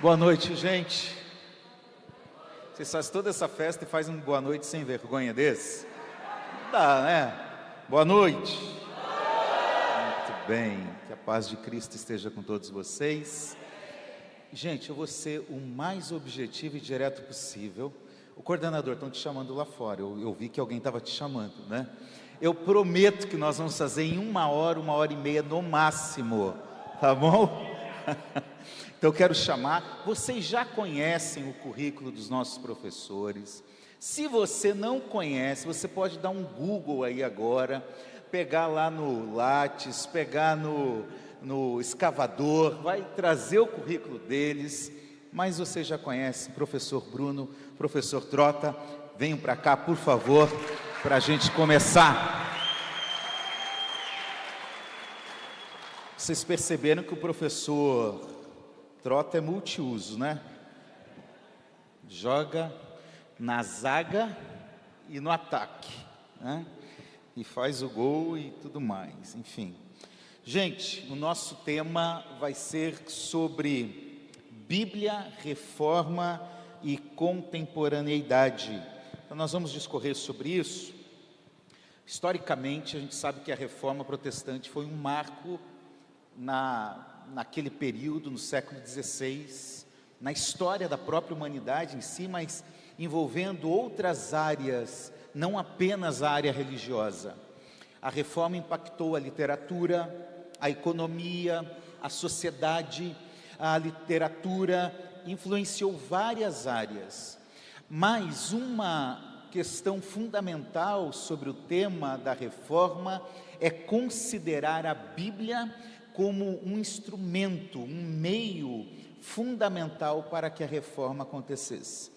Boa noite, gente. Vocês fazem toda essa festa e fazem um boa noite sem vergonha desse? Não dá, né? Boa noite. Muito bem. Que a paz de Cristo esteja com todos vocês. Gente, eu vou ser o mais objetivo e direto possível. O coordenador, estão te chamando lá fora. Eu vi que alguém estava te chamando, né? Eu prometo que nós vamos fazer em 1 hora e meia no máximo. Tá bom? Então eu quero chamar, vocês já conhecem o currículo dos nossos professores. Se você não conhece, você pode dar um Google aí agora, pegar lá no Lattes, pegar no escavador, vai trazer o currículo deles. Mas você já conhece, professor Bruno, professor Trota, venham para cá, por favor, para a gente começar. Vocês perceberam que o professor Trota é multiuso, né? Joga na zaga e no ataque, né? E faz o gol e tudo mais, enfim. Gente, o nosso tema vai ser sobre Bíblia, Reforma e Contemporaneidade. Então nós vamos discorrer sobre isso. Historicamente, a gente sabe que a Reforma Protestante foi um marco naquele período, no século XVI, na história da própria humanidade em si, mas envolvendo outras áreas, não apenas a área religiosa. A Reforma impactou a literatura, a economia, a sociedade. A literatura influenciou várias áreas, mas uma questão fundamental sobre o tema da Reforma é considerar a Bíblia como um instrumento, um meio fundamental para que a reforma acontecesse.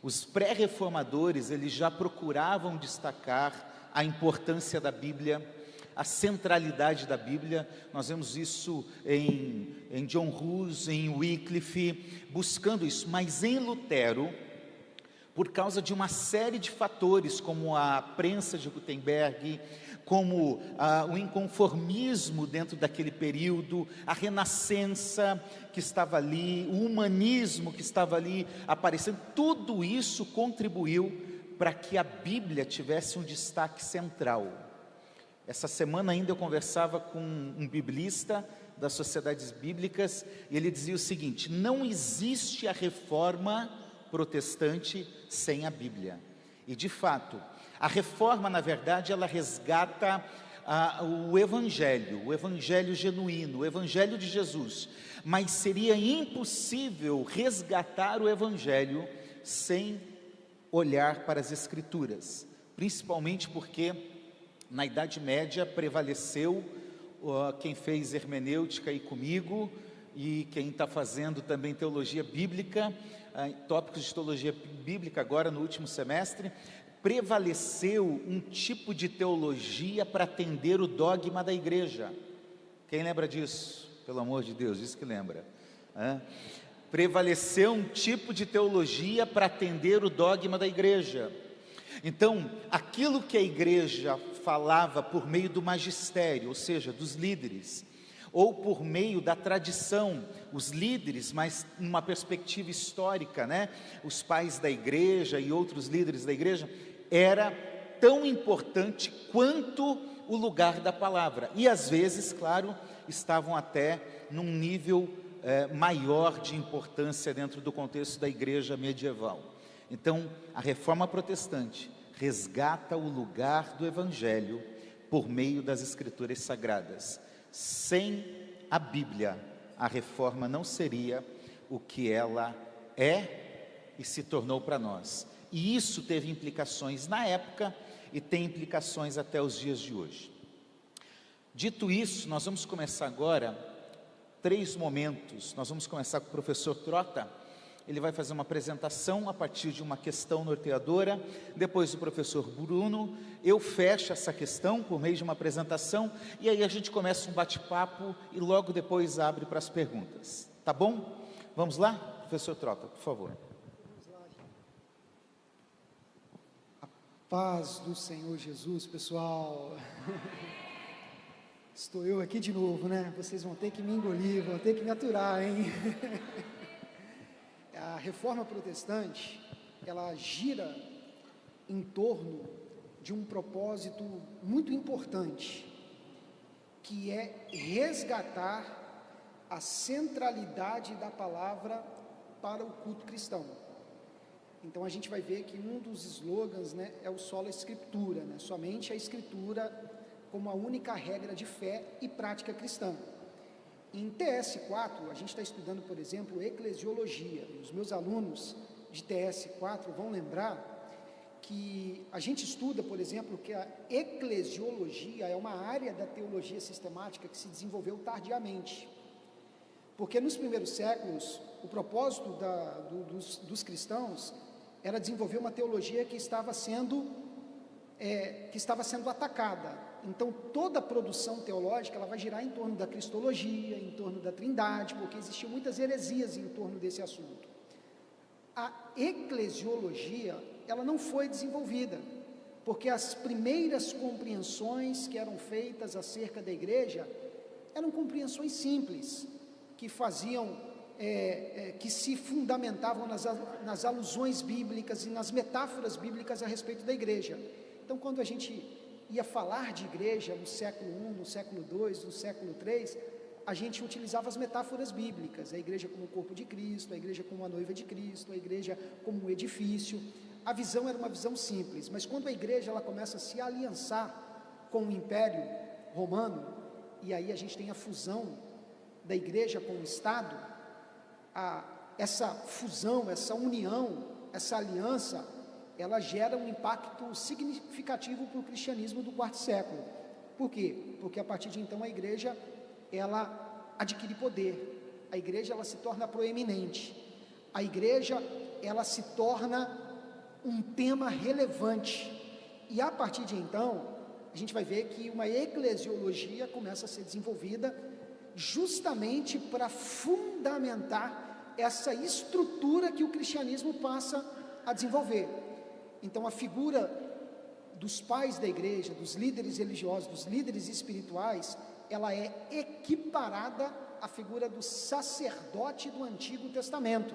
Os pré-reformadores, eles já procuravam destacar a importância da Bíblia, a centralidade da Bíblia. Nós vemos isso em John Hus, em Wycliffe, buscando isso, mas em Lutero, por causa de uma série de fatores, como a prensa de Gutenberg, como o inconformismo dentro daquele período, a renascença que estava ali, o humanismo que estava ali aparecendo, tudo isso contribuiu para que a Bíblia tivesse um destaque central. Essa semana ainda eu conversava com um biblista das sociedades bíblicas, e ele dizia o seguinte: não existe a reforma protestante sem a Bíblia. E de fato, a reforma, na verdade, ela resgata o evangelho genuíno, o evangelho de Jesus. Mas seria impossível resgatar o evangelho sem olhar para as Escrituras, principalmente porque na Idade Média prevaleceu, quem fez hermenêutica aí comigo, e quem está fazendo também teologia bíblica, tópicos de teologia bíblica agora no último semestre, prevaleceu um tipo de teologia para atender o dogma da igreja. Quem lembra disso? Pelo amor de Deus, diz que lembra. Prevaleceu um tipo de teologia para atender o dogma da igreja. Então, aquilo que a igreja falava por meio do magistério, ou seja, dos líderes, ou por meio da tradição, os líderes, mas numa perspectiva histórica, né? Os pais da igreja e outros líderes da igreja, era tão importante quanto o lugar da palavra, e às vezes, claro, estavam até num nível maior de importância dentro do contexto da igreja medieval. Então, a reforma protestante resgata o lugar do evangelho por meio das escrituras sagradas. Sem a Bíblia, a reforma não seria o que ela é e se tornou para nós. E isso teve implicações na época e tem implicações até os dias de hoje. Dito isso, nós vamos começar agora 3 momentos. Nós vamos começar com o professor Trota. Ele vai fazer uma apresentação a partir de uma questão norteadora. Depois o professor Bruno, eu fecho essa questão por meio de uma apresentação, e aí a gente começa um bate-papo e logo depois abre para as perguntas. Tá bom? Vamos lá? Professor Trota, por favor. A paz do Senhor Jesus, pessoal. Estou eu aqui de novo, né? Vocês vão ter que me engolir, vão ter que me aturar, hein? a reforma protestante, ela gira em torno de um propósito muito importante, que é resgatar a centralidade da palavra para o culto cristão. Então a gente vai ver que um dos slogans, né, é o sola escritura, né, somente a escritura como a única regra de fé e prática cristã. Em TS4, a gente está estudando, por exemplo, eclesiologia. Os meus alunos de TS4 vão lembrar que a gente estuda, por exemplo, que a eclesiologia é uma área da teologia sistemática que se desenvolveu tardiamente. Porque nos primeiros séculos, o propósito dos cristãos era desenvolver uma teologia que estava sendo atacada. Então, toda a produção teológica ela vai girar em torno da cristologia, em torno da trindade, porque existiam muitas heresias em torno desse assunto. A eclesiologia, ela não foi desenvolvida, porque as primeiras compreensões que eram feitas acerca da igreja eram compreensões simples, que faziam, que se fundamentavam nas alusões bíblicas e nas metáforas bíblicas a respeito da igreja. Então, quando a gente ia falar de igreja no século I, no século II, no século III, a gente utilizava as metáforas bíblicas, a igreja como o corpo de Cristo, a igreja como a noiva de Cristo, a igreja como um edifício. A visão era uma visão simples, mas quando a igreja ela começa a se aliançar com o Império Romano, e aí a gente tem a fusão da igreja com o Estado, essa fusão, essa união, essa aliança, ela gera um impacto significativo para o cristianismo do quarto século. Por quê? Porque a partir de então a igreja, ela adquire poder, a igreja ela se torna proeminente, a igreja ela se torna um tema relevante, e a partir de então, a gente vai ver que uma eclesiologia começa a ser desenvolvida justamente para fundamentar essa estrutura que o cristianismo passa a desenvolver. Então a figura dos pais da igreja, dos líderes religiosos, dos líderes espirituais, ela é equiparada à figura do sacerdote do Antigo Testamento.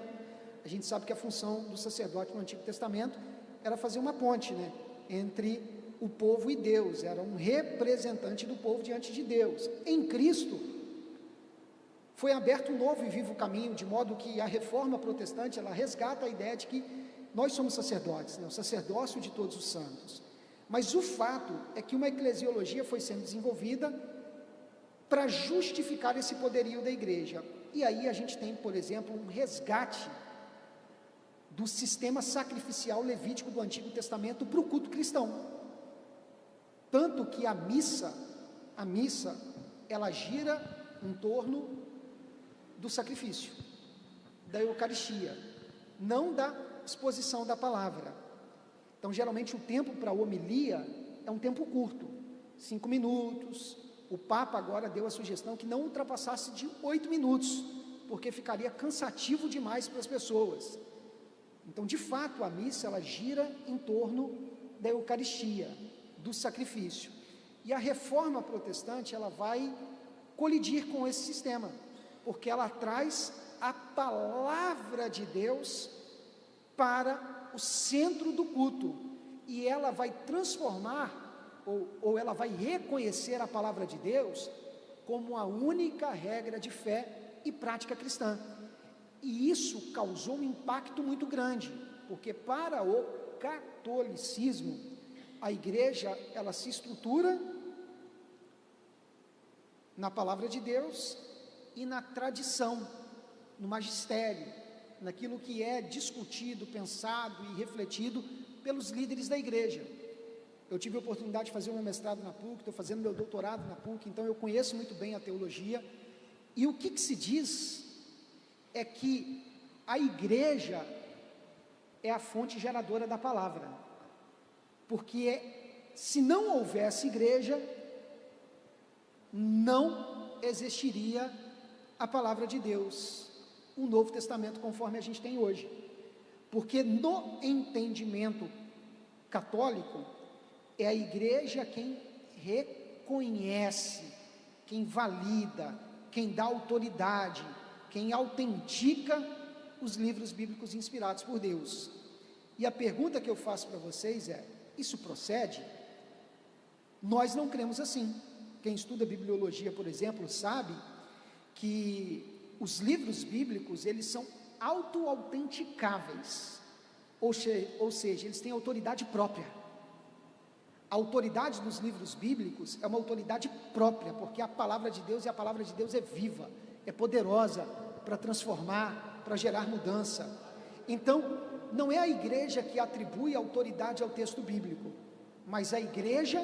A gente sabe que a função do sacerdote no Antigo Testamento era fazer uma ponte, né, entre o povo e Deus, era um representante do povo diante de Deus. Em Cristo foi aberto um novo e vivo caminho, de modo que a reforma protestante, ela resgata a ideia de que nós somos sacerdotes, né, o sacerdócio de todos os santos. Mas o fato é que uma eclesiologia foi sendo desenvolvida para justificar esse poderio da igreja. E aí a gente tem, por exemplo, um resgate do sistema sacrificial levítico do Antigo Testamento para o culto cristão. Tanto que a missa, ela gira em torno do sacrifício, da Eucaristia, não da exposição da palavra. Então, geralmente o tempo para a homilia é um tempo curto, 5 minutos. O Papa agora deu a sugestão que não ultrapassasse de 8 minutos, porque ficaria cansativo demais para as pessoas. Então, de fato, a missa ela gira em torno da Eucaristia, do sacrifício. E a reforma protestante ela vai colidir com esse sistema, porque ela traz a palavra de Deus para o centro do culto, e ela vai transformar, ou ela vai reconhecer a palavra de Deus como a única regra de fé e prática cristã. E isso causou um impacto muito grande, porque para o catolicismo, a igreja, ela se estrutura na palavra de Deus e na tradição, no magistério, naquilo que é discutido, pensado e refletido pelos líderes da igreja. Eu tive a oportunidade de fazer o meu mestrado na PUC, estou fazendo meu doutorado na PUC, então eu conheço muito bem a teologia, e o que se diz é que a igreja é a fonte geradora da palavra, porque se não houvesse igreja, não existiria a palavra de Deus, o Novo Testamento conforme a gente tem hoje, porque no entendimento católico, é a igreja quem reconhece, quem valida, quem dá autoridade, quem autentica os livros bíblicos inspirados por Deus. E a pergunta que eu faço para vocês é: isso procede? Nós não cremos assim. Quem estuda bibliologia, por exemplo, sabe que os livros bíblicos, eles são auto-autenticáveis, ou seja, eles têm autoridade própria. A autoridade dos livros bíblicos é uma autoridade própria, porque a palavra de Deus, e a palavra de Deus é viva, é poderosa para transformar, para gerar mudança. Então, não é a igreja que atribui autoridade ao texto bíblico, mas a igreja,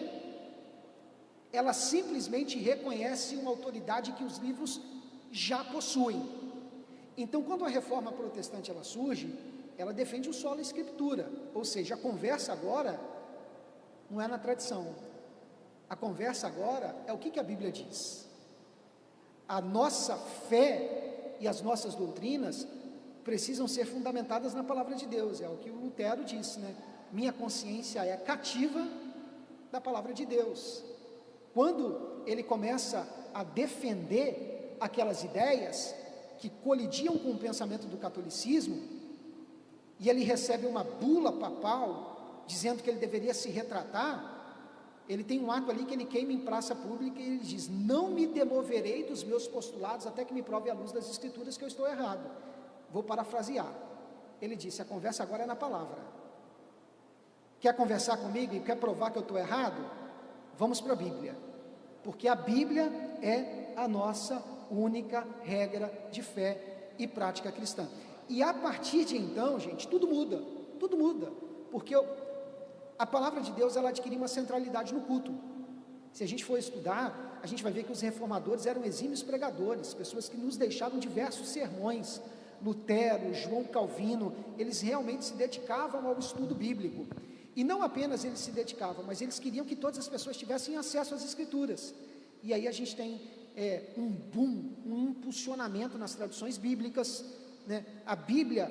ela simplesmente reconhece uma autoridade que os livros já possuem. Então, quando a reforma protestante ela surge, ela defende o sola escritura, ou seja, a conversa agora não é na tradição, a conversa agora é o que a Bíblia diz. A nossa fé e as nossas doutrinas precisam ser fundamentadas na palavra de Deus, é o que o Lutero disse, né? Minha consciência é cativa da palavra de Deus. Quando ele começa a defender aquelas ideias que colidiam com o pensamento do catolicismo, e ele recebe uma bula papal dizendo que ele deveria se retratar, ele tem um ato ali que ele queima em praça pública e ele diz: não me demoverei dos meus postulados até que me prove à luz das escrituras que eu estou errado. Vou parafrasear, ele disse: a conversa agora é na palavra. Quer conversar comigo e quer provar que eu estou errado? Vamos para a Bíblia, porque a Bíblia é a nossa única regra de fé e prática cristã. E a partir de então, gente, tudo muda, porque a palavra de Deus, ela adquiriu uma centralidade no culto. Se a gente for estudar, a gente vai ver que os reformadores eram exímios pregadores, pessoas que nos deixaram diversos sermões. Lutero, João Calvino, eles realmente se dedicavam ao estudo bíblico, e não apenas eles se dedicavam, mas eles queriam que todas as pessoas tivessem acesso às escrituras. E aí a gente tem um boom, um impulsionamento nas traduções bíblicas, né? A Bíblia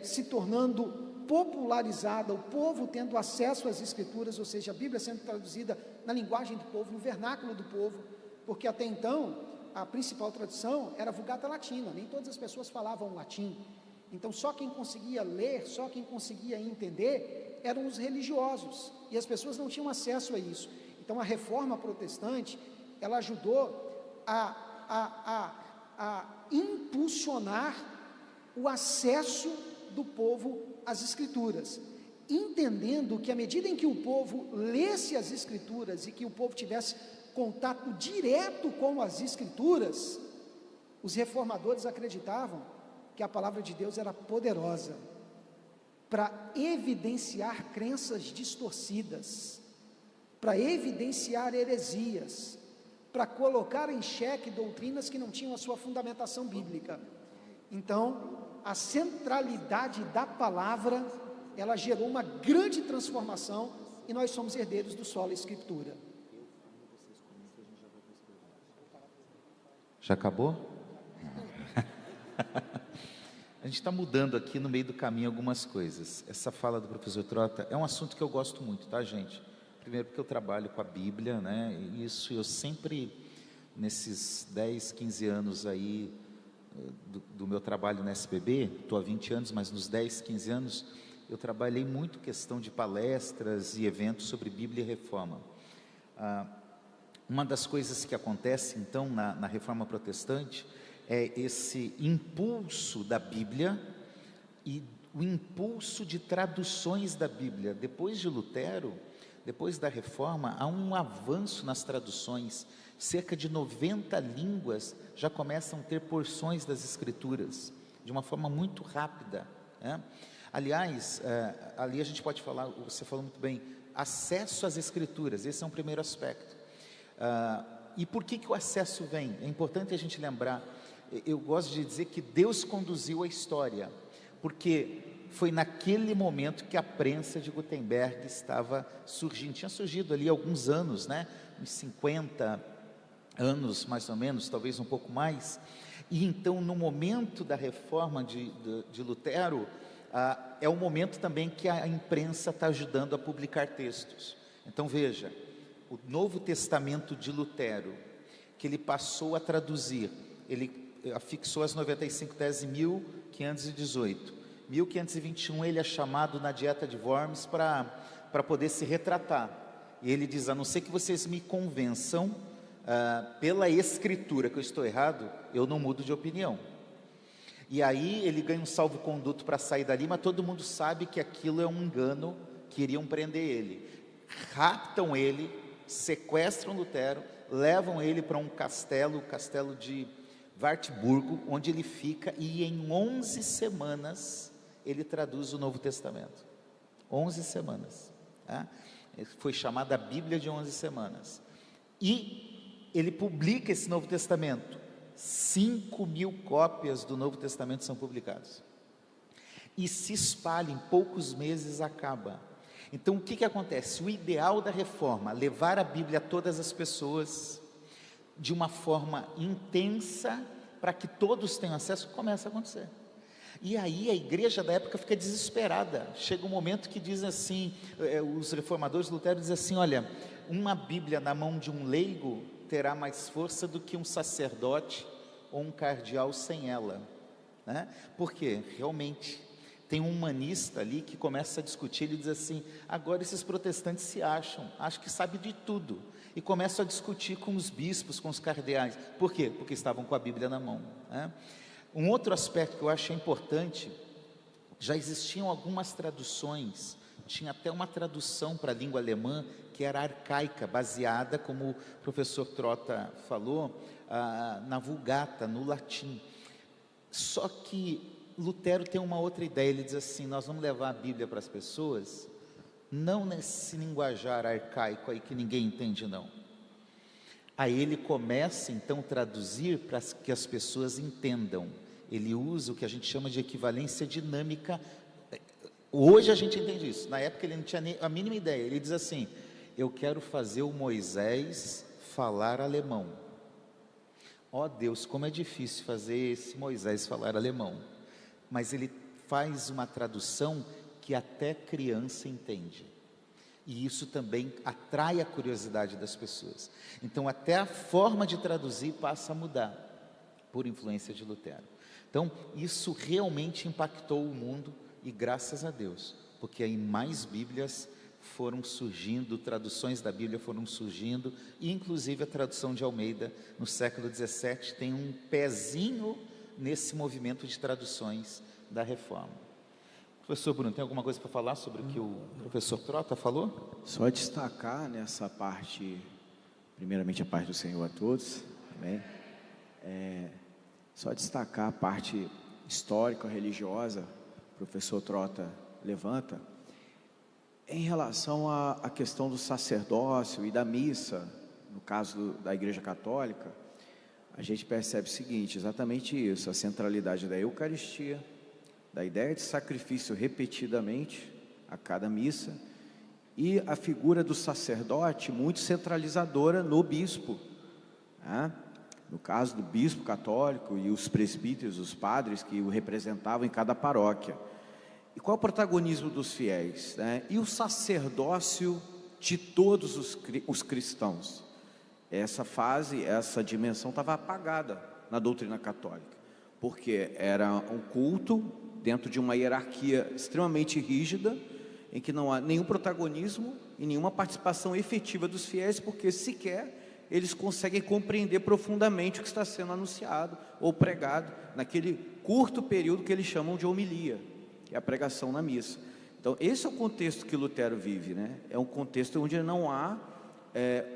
se tornando popularizada, o povo tendo acesso às escrituras, ou seja, a Bíblia sendo traduzida na linguagem do povo, no vernáculo do povo, porque até então a principal tradução era a Vulgata Latina, nem todas as pessoas falavam latim, então só quem conseguia ler, só quem conseguia entender eram os religiosos, e as pessoas não tinham acesso a isso. Então a reforma protestante, ela ajudou a impulsionar o acesso do povo às escrituras, entendendo que à medida em que o povo lesse as escrituras e que o povo tivesse contato direto com as escrituras, os reformadores acreditavam que a palavra de Deus era poderosa para evidenciar crenças distorcidas, para evidenciar heresias, para colocar em xeque doutrinas que não tinham a sua fundamentação bíblica. Então, a centralidade da palavra, ela gerou uma grande transformação, e nós somos herdeiros do sola escritura. Já acabou? A gente está mudando aqui no meio do caminho algumas coisas. Essa fala do professor Trota é um assunto que eu gosto muito, tá, gente? Primeiro porque eu trabalho com a Bíblia, né? E isso eu sempre, nesses 10, 15 anos aí do meu trabalho na SBB, estou há 20 anos, mas nos 10, 15 anos, eu trabalhei muito questão de palestras e eventos sobre Bíblia e Reforma. Uma das coisas que acontece, então, na Reforma Protestante, é esse impulso da Bíblia e o impulso de traduções da Bíblia. Depois de Lutero, depois da Reforma, há um avanço nas traduções. Cerca de 90 línguas já começam a ter porções das Escrituras, de uma forma muito rápida, né? Aliás, ali a gente pode falar, você falou muito bem, acesso às Escrituras, esse é um primeiro aspecto. E por que o acesso vem? É importante a gente lembrar, eu gosto de dizer que Deus conduziu a história, porque foi naquele momento que a prensa de Gutenberg estava surgindo, tinha surgido ali há alguns anos, né? Uns 50 anos mais ou menos, talvez um pouco mais, e então no momento da reforma de Lutero, é o momento também que a imprensa está ajudando a publicar textos. Então veja, o Novo Testamento de Lutero, que ele passou a traduzir, ele afixou as 95 teses 1518. 1521 ele é chamado na dieta de Worms para poder se retratar. E ele diz: a não ser que vocês me convençam pela escritura que eu estou errado, eu não mudo de opinião. E aí ele ganha um salvo-conduto para sair dali, mas todo mundo sabe que aquilo é um engano, que iriam prender ele. Raptam ele, sequestram Lutero, levam ele para um castelo, o castelo de Wartburgo, onde ele fica, e em 11 semanas ele traduz o Novo Testamento. 11 semanas. Foi chamada a Bíblia de 11 semanas. E ele publica esse Novo Testamento. 5.000 cópias do Novo Testamento são publicadas. E se espalha, em poucos meses acaba. Então o que acontece? O ideal da reforma, levar a Bíblia a todas as pessoas, de uma forma intensa, para que todos tenham acesso, começa a acontecer. E aí a igreja da época fica desesperada. Chega um momento que dizem assim, os reformadores Lutero dizem assim: olha, uma Bíblia na mão de um leigo terá mais força do que um sacerdote ou um cardeal sem ela, né? Porque realmente tem um humanista ali que começa a discutir. Ele diz assim: agora esses protestantes se acham que sabem de tudo, e começam a discutir com os bispos, com os cardeais. Por quê? Porque estavam com a Bíblia na mão, né? Um outro aspecto que eu acho importante: já existiam algumas traduções, tinha até uma tradução para a língua alemã que era arcaica, baseada, como o professor Trota falou, na Vulgata, no latim. Só que Lutero tem uma outra ideia. Ele diz assim: nós vamos levar a Bíblia para as pessoas, não nesse linguajar arcaico aí que ninguém entende não. Aí ele começa então a traduzir para que as pessoas entendam. Ele usa o que a gente chama de equivalência dinâmica. Hoje a gente entende isso, na época ele não tinha nem a mínima ideia. Ele diz assim: eu quero fazer o Moisés falar alemão. Ó Deus, como é difícil fazer esse Moisés falar alemão. Mas ele faz uma tradução que até criança entende. E isso também atrai a curiosidade das pessoas. Então até a forma de traduzir passa a mudar, por influência de Lutero. Então isso realmente impactou o mundo, e graças a Deus, porque aí mais Bíblias foram surgindo, traduções da Bíblia foram surgindo, e inclusive a tradução de Almeida, no século 17, tem um pezinho nesse movimento de traduções da Reforma. Professor Bruno, tem alguma coisa para falar sobre o que o professor Trota falou? Só destacar nessa parte, primeiramente a paz do Senhor a todos, amém? Só destacar a parte histórica, religiosa, o professor Trota levanta, em relação à questão do sacerdócio e da missa, no caso da Igreja Católica. A gente percebe o seguinte, exatamente isso: a centralidade da Eucaristia, da ideia de sacrifício repetidamente a cada missa, e a figura do sacerdote muito centralizadora no bispo, né? No caso do bispo católico e os presbíteros, os padres que o representavam em cada paróquia. E qual é o protagonismo dos fiéis, né? E o sacerdócio de todos os cristãos. Essa fase, essa dimensão estava apagada na doutrina católica, porque era um culto dentro de uma hierarquia extremamente rígida, em que não há nenhum protagonismo e nenhuma participação efetiva dos fiéis, porque sequer eles conseguem compreender profundamente o que está sendo anunciado ou pregado naquele curto período que eles chamam de homilia, que é a pregação na missa. Então esse é o contexto que Lutero vive, né? É um contexto onde não há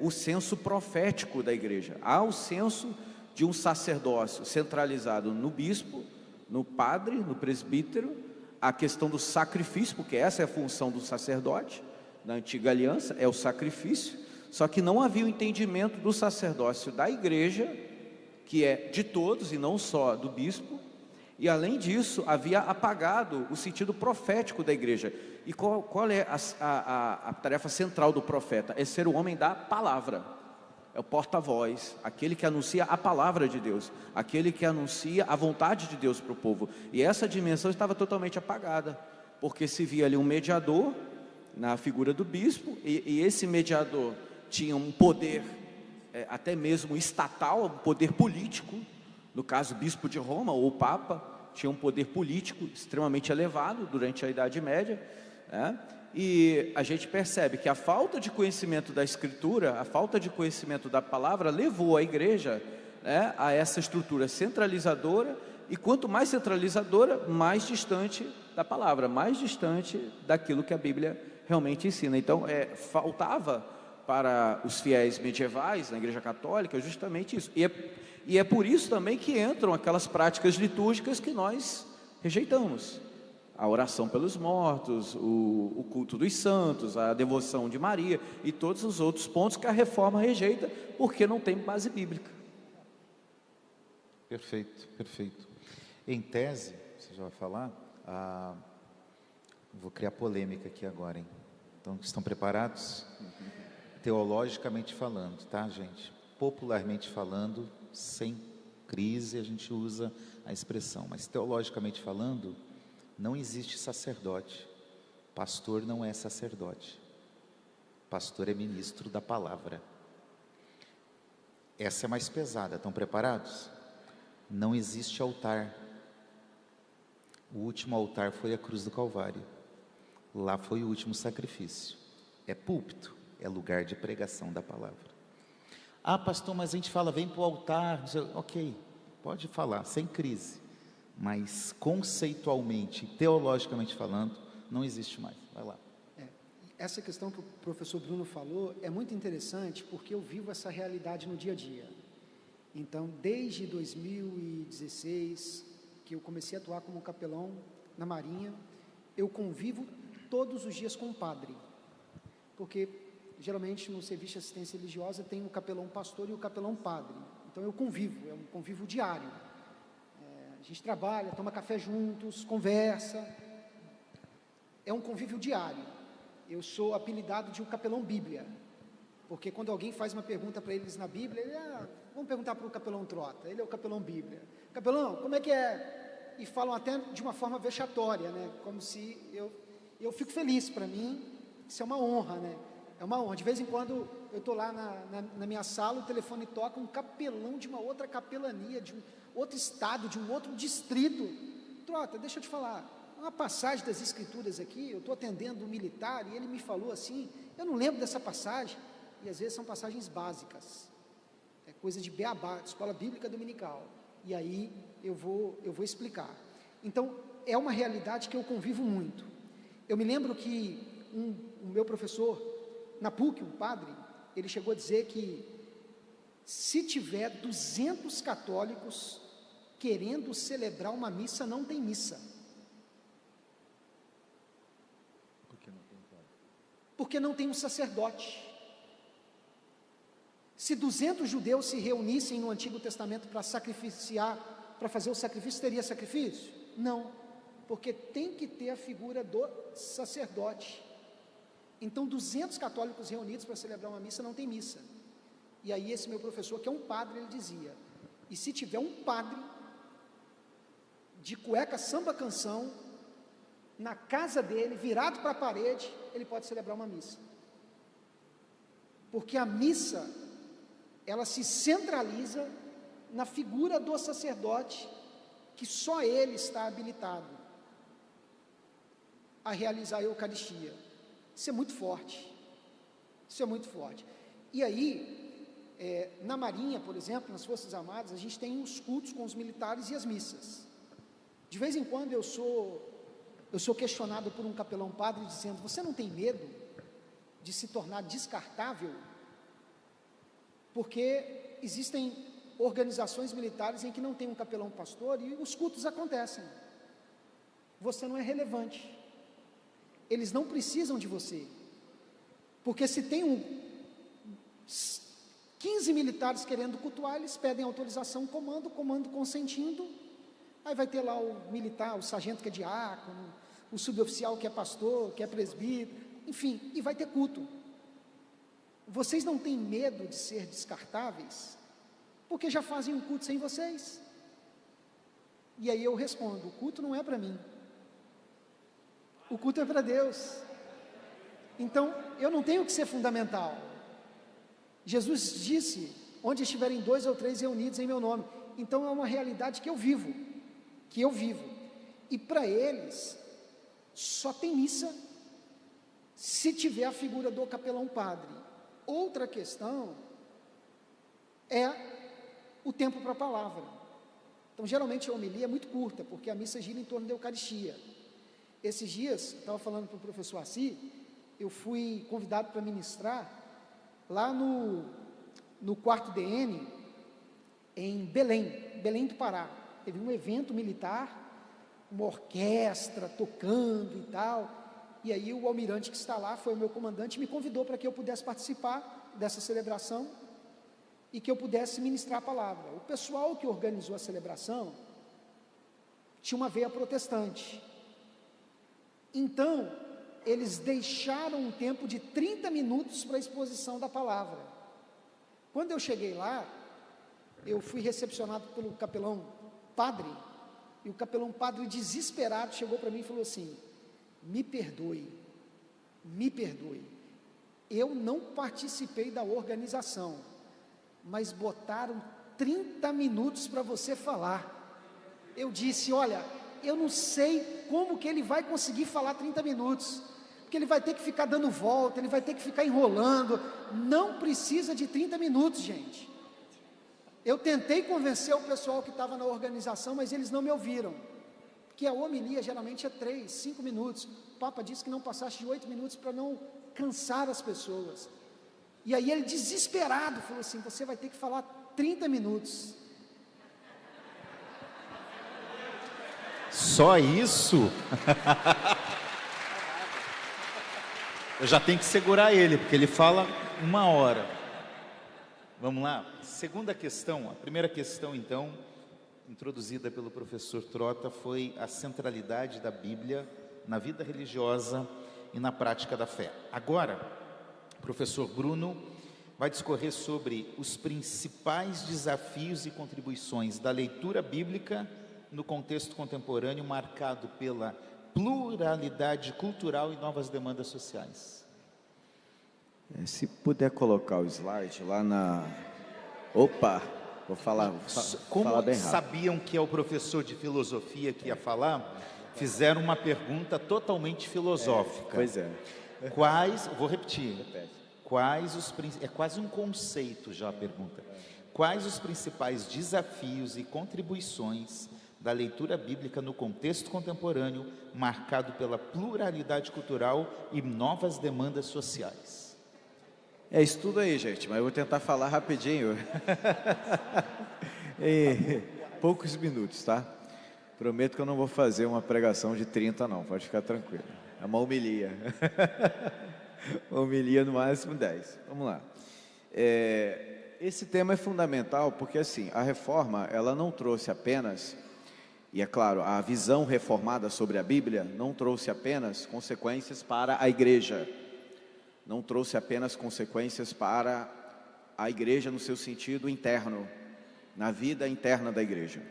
o senso profético da igreja. Há o senso de um sacerdócio centralizado no bispo, no padre, no presbítero, a questão do sacrifício, porque essa é a função do sacerdote na antiga aliança, é o sacrifício. Só que não havia o entendimento do sacerdócio da igreja, que é de todos e não só do bispo, e além disso havia apagado o sentido profético da igreja. E qual é a tarefa central do profeta? É ser o homem da palavra, é o porta-voz, aquele que anuncia a palavra de Deus, aquele que anuncia a vontade de Deus para o povo. E essa dimensão estava totalmente apagada, porque se via ali um mediador na figura do bispo, e esse mediador tinha um poder até mesmo estatal, um poder político, no caso o bispo de Roma ou o Papa, tinha um poder político extremamente elevado durante a Idade Média, né? E a gente percebe que a falta de conhecimento da Escritura, a falta de conhecimento da palavra, levou a igreja, né, a essa estrutura centralizadora, e quanto mais centralizadora, mais distante da palavra, mais distante daquilo que a Bíblia realmente ensina. Então, faltava para os fiéis medievais, na Igreja Católica, justamente isso. E é por isso também que entram aquelas práticas litúrgicas que nós rejeitamos. A oração pelos mortos, o culto dos santos, a devoção de Maria e todos os outros pontos que a reforma rejeita, porque não tem base bíblica. Perfeito, perfeito. Em tese, você já vai falar, vou criar polêmica aqui agora, hein? Então, estão preparados? Teologicamente falando, tá, gente? Popularmente falando, sem crise, a gente usa a expressão, mas teologicamente falando, não existe sacerdote. Pastor não é sacerdote. Pastor é ministro da palavra. Essa é mais pesada, estão preparados? Não existe altar. O último altar foi a cruz do Calvário. Lá foi o último sacrifício. É púlpito, é lugar de pregação da palavra. Ah, pastor, mas a gente fala, vem para o altar. Ok, pode falar, sem crise. Mas conceitualmente, teologicamente falando, não existe mais. Vai lá. Essa questão que o professor Bruno falou é muito interessante, porque eu vivo essa realidade no dia a dia. Então, desde 2016, que eu comecei a atuar como capelão na Marinha, eu convivo todos os dias com um padre, porque geralmente no serviço de assistência religiosa tem o capelão pastor e o capelão padre. Então eu convivo, é um convívio diário. A gente trabalha, toma café juntos, conversa. É um convívio diário. Eu sou apelidado de o capelão Bíblia, porque quando alguém faz uma pergunta para eles na Bíblia, vamos perguntar para o capelão Trota, ele é o capelão Bíblia. Capelão, como é que é? E falam até de uma forma vexatória, né? Como se eu fico feliz, para mim, isso é uma honra, né? É uma honra. De vez em quando eu estou lá na minha sala, o telefone toca, um capelão de uma outra capelania, de um outro estado, de um outro distrito. Trota, deixa eu te falar, uma passagem das Escrituras aqui, eu estou atendendo um militar e ele me falou assim, eu não lembro dessa passagem, e às vezes são passagens básicas, é coisa de beabá, de escola bíblica dominical, e aí eu vou explicar. Então, é uma realidade que eu convivo muito. Eu me lembro que o meu professor, na PUC, um padre, ele chegou a dizer que se tiver 200 católicos querendo celebrar uma missa, não tem missa. Por que não tem? Porque não tem um sacerdote. Se 200 judeus se reunissem no Antigo Testamento para sacrificiar, para fazer o sacrifício, teria sacrifício? Não, porque tem que ter a figura do sacerdote. Então 200 católicos reunidos para celebrar uma missa, não tem missa. E aí esse meu professor, que é um padre, ele dizia, e se tiver um padre de cueca samba canção na casa dele, virado para a parede, ele pode celebrar uma missa. Porque a missa, ela se centraliza na figura do sacerdote, que só ele está habilitado a realizar a Eucaristia. Isso é muito forte. Isso é muito forte. E aí, na Marinha, por exemplo, nas Forças Armadas, a gente tem os cultos com os militares e as missas. De vez em quando eu sou questionado por um capelão padre dizendo, você não tem medo de se tornar descartável? Porque existem organizações militares em que não tem um capelão pastor e os cultos acontecem. Você não é relevante. Eles não precisam de você. Porque se tem 15 militares querendo cultuar, eles pedem autorização, comando consentindo, aí vai ter lá o militar, o sargento que é diácono, o suboficial que é pastor, que é presbítero, enfim, e vai ter culto. Vocês não têm medo de ser descartáveis? Porque já fazem um culto sem vocês. E aí eu respondo, o culto não é para mim, o culto é para Deus. Então, eu não tenho que ser fundamental. Jesus disse, onde estiverem 2 ou 3 reunidos em meu nome. Então é uma realidade que eu vivo. que eu vivo. E para eles, só tem missa se tiver a figura do capelão padre. Outra questão é o tempo para a palavra. Então, geralmente a homilia é muito curta, porque a missa gira em torno da Eucaristia. Esses dias, eu estava falando para o professor Assi, eu fui convidado para ministrar lá no quarto DN, em Belém do Pará. Teve um evento militar, uma orquestra tocando e tal, e aí o almirante que está lá, foi o meu comandante, me convidou para que eu pudesse participar dessa celebração e que eu pudesse ministrar a palavra. O pessoal que organizou a celebração tinha uma veia protestante, então eles deixaram um tempo de 30 minutos para a exposição da palavra. Quando eu cheguei lá, eu fui recepcionado pelo capelão padre, e o capelão padre, desesperado, chegou para mim e falou assim: me perdoe, eu não participei da organização, mas botaram 30 minutos para você falar. Eu disse: olha, eu não sei como que ele vai conseguir falar 30 minutos, porque ele vai ter que ficar dando volta, ele vai ter que ficar enrolando. Não precisa de 30 minutos, gente. Eu tentei convencer o pessoal que estava na organização, mas eles não me ouviram, porque a homilia geralmente é 3, 5 minutos. O Papa disse que não passasse de 8 minutos para não cansar as pessoas. E aí ele, desesperado, falou assim: você vai ter que falar 30 minutos. Só isso? Eu já tenho que segurar ele, porque ele fala 1 hora. Vamos lá? Segunda questão. A primeira questão, então, introduzida pelo professor Trota, foi a centralidade da Bíblia na vida religiosa e na prática da fé. Agora, o professor Bruno vai discorrer sobre os principais desafios e contribuições da leitura bíblica no contexto contemporâneo, marcado pela pluralidade cultural e novas demandas sociais. Se puder colocar o slide lá na... Opa, vou falar Como falar bem rápido. Sabiam que é o professor de filosofia que ia falar, fizeram uma pergunta totalmente filosófica. Pois é. Vou repetir, é quase um conceito já a pergunta. Quais os principais desafios e contribuições da leitura bíblica no contexto contemporâneo, marcado pela pluralidade cultural e novas demandas sociais? É isso tudo aí, gente, mas eu vou tentar falar rapidinho. Em poucos minutos, tá? Prometo que eu não vou fazer uma pregação de 30, não, pode ficar tranquilo. É uma homilia. Uma homilia no máximo 10. Vamos lá. Esse tema é fundamental porque, assim, a reforma, ela não trouxe apenas, e é claro, a visão reformada sobre a Bíblia não trouxe apenas consequências para a igreja, não trouxe apenas consequências para a igreja no seu sentido interno, na vida interna da igreja.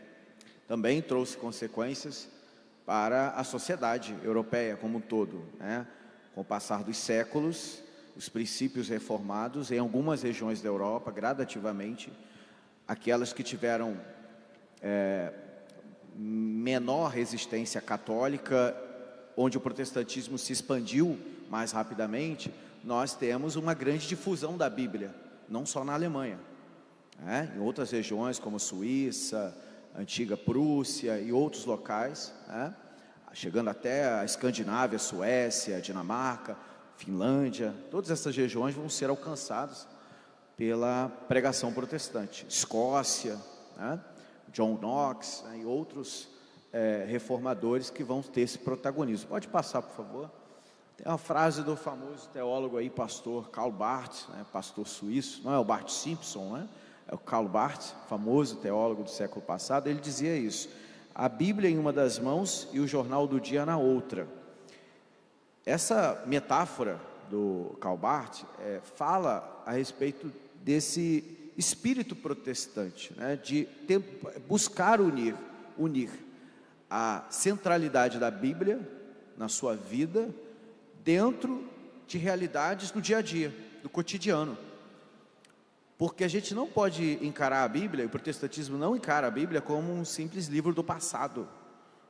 Também trouxe consequências para a sociedade europeia como um todo, né? Com o passar dos séculos, os princípios reformados, em algumas regiões da Europa, gradativamente, aquelas que tiveram menor resistência católica, onde o protestantismo se expandiu mais rapidamente, nós temos uma grande difusão da Bíblia, não só na Alemanha, em outras regiões como Suíça, antiga Prússia e outros locais, chegando até a Escandinávia, Suécia, Dinamarca, Finlândia. Todas essas regiões vão ser alcançadas pela pregação protestante. Escócia, John Knox, e outros reformadores que vão ter esse protagonismo. Pode passar, por favor. Tem uma frase do famoso teólogo aí, pastor Karl Barth, pastor suíço, não é o Bart Simpson, é o Karl Barth, famoso teólogo do século passado. Ele dizia isso: a Bíblia em uma das mãos e o jornal do dia na outra. Essa metáfora do Karl Barth fala a respeito desse espírito protestante, de buscar unir a centralidade da Bíblia na sua vida dentro de realidades do dia a dia, do cotidiano. Porque a gente não pode encarar a Bíblia, o protestantismo não encara a Bíblia como um simples livro do passado.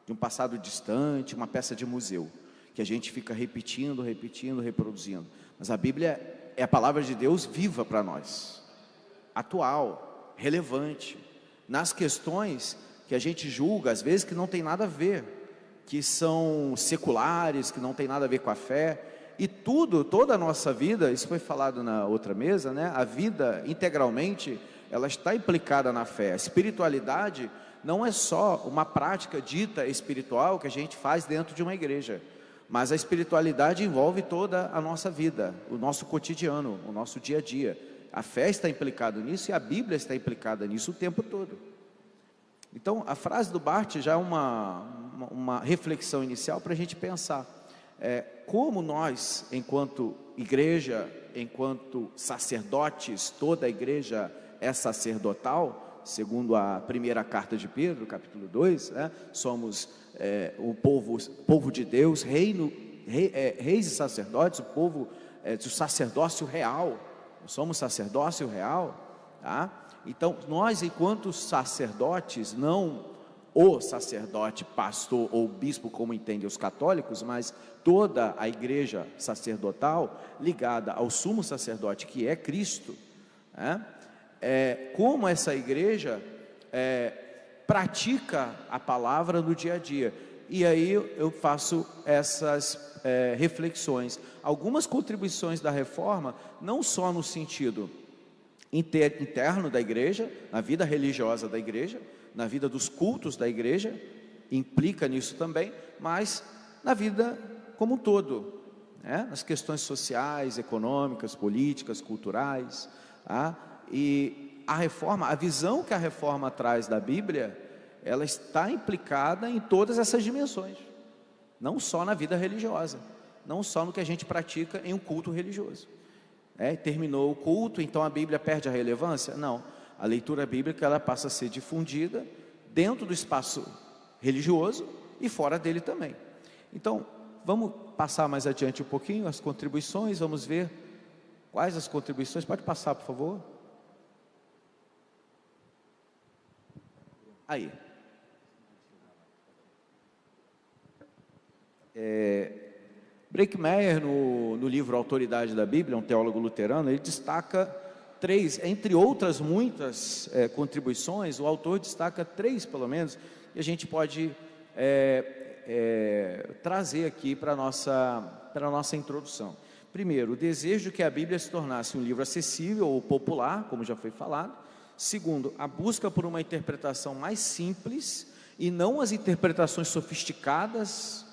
de um passado distante, uma peça de museu, que a gente fica repetindo, reproduzindo. Mas a Bíblia é a palavra de Deus viva para nós, atual, relevante, nas questões que a gente julga, às vezes, que não tem nada a ver, que são seculares, que não tem nada a ver com a fé. E toda a nossa vida, isso foi falado na outra mesa, né? A vida integralmente, ela está implicada na fé. A espiritualidade não é só uma prática dita espiritual que a gente faz dentro de uma igreja, mas a espiritualidade envolve toda a nossa vida, o nosso cotidiano, o nosso dia a dia. A fé está implicada nisso e a Bíblia está implicada nisso o tempo todo. Então, a frase do Barth já é uma reflexão inicial para a gente pensar. Como nós, enquanto igreja, enquanto sacerdotes, toda a igreja é sacerdotal, segundo a primeira carta de Pedro, capítulo 2, né? Somos o povo de Deus, reis e sacerdotes, o povo do sacerdócio real, somos sacerdócio real, tá? Então, nós, enquanto sacerdotes, não o sacerdote, pastor ou bispo, como entendem os católicos, mas toda a igreja sacerdotal ligada ao sumo sacerdote, que é Cristo, né? Como essa igreja pratica a palavra no dia a dia. E aí eu faço essas reflexões. Algumas contribuições da reforma, não só no sentido interno da igreja, na vida religiosa da igreja, na vida dos cultos da igreja, implica nisso também, mas na vida como um todo, né? Nas questões sociais, econômicas, políticas, culturais, tá? E a reforma, a visão que a reforma traz da Bíblia, ela está implicada em todas essas dimensões, não só na vida religiosa, não só no que a gente pratica em um culto religioso. Terminou o culto, então a Bíblia perde a relevância? Não, a leitura bíblica ela passa a ser difundida dentro do espaço religioso e fora dele também. Então, vamos passar mais adiante um pouquinho as contribuições, vamos ver quais as contribuições. Pode passar, por favor. Aí. Breckmeyer, no livro Autoridade da Bíblia, um teólogo luterano, ele destaca três, entre outras muitas contribuições, o autor destaca três, pelo menos, e a gente pode trazer aqui para a nossa introdução. Primeiro, o desejo de que a Bíblia se tornasse um livro acessível ou popular, como já foi falado. Segundo, a busca por uma interpretação mais simples e não as interpretações sofisticadas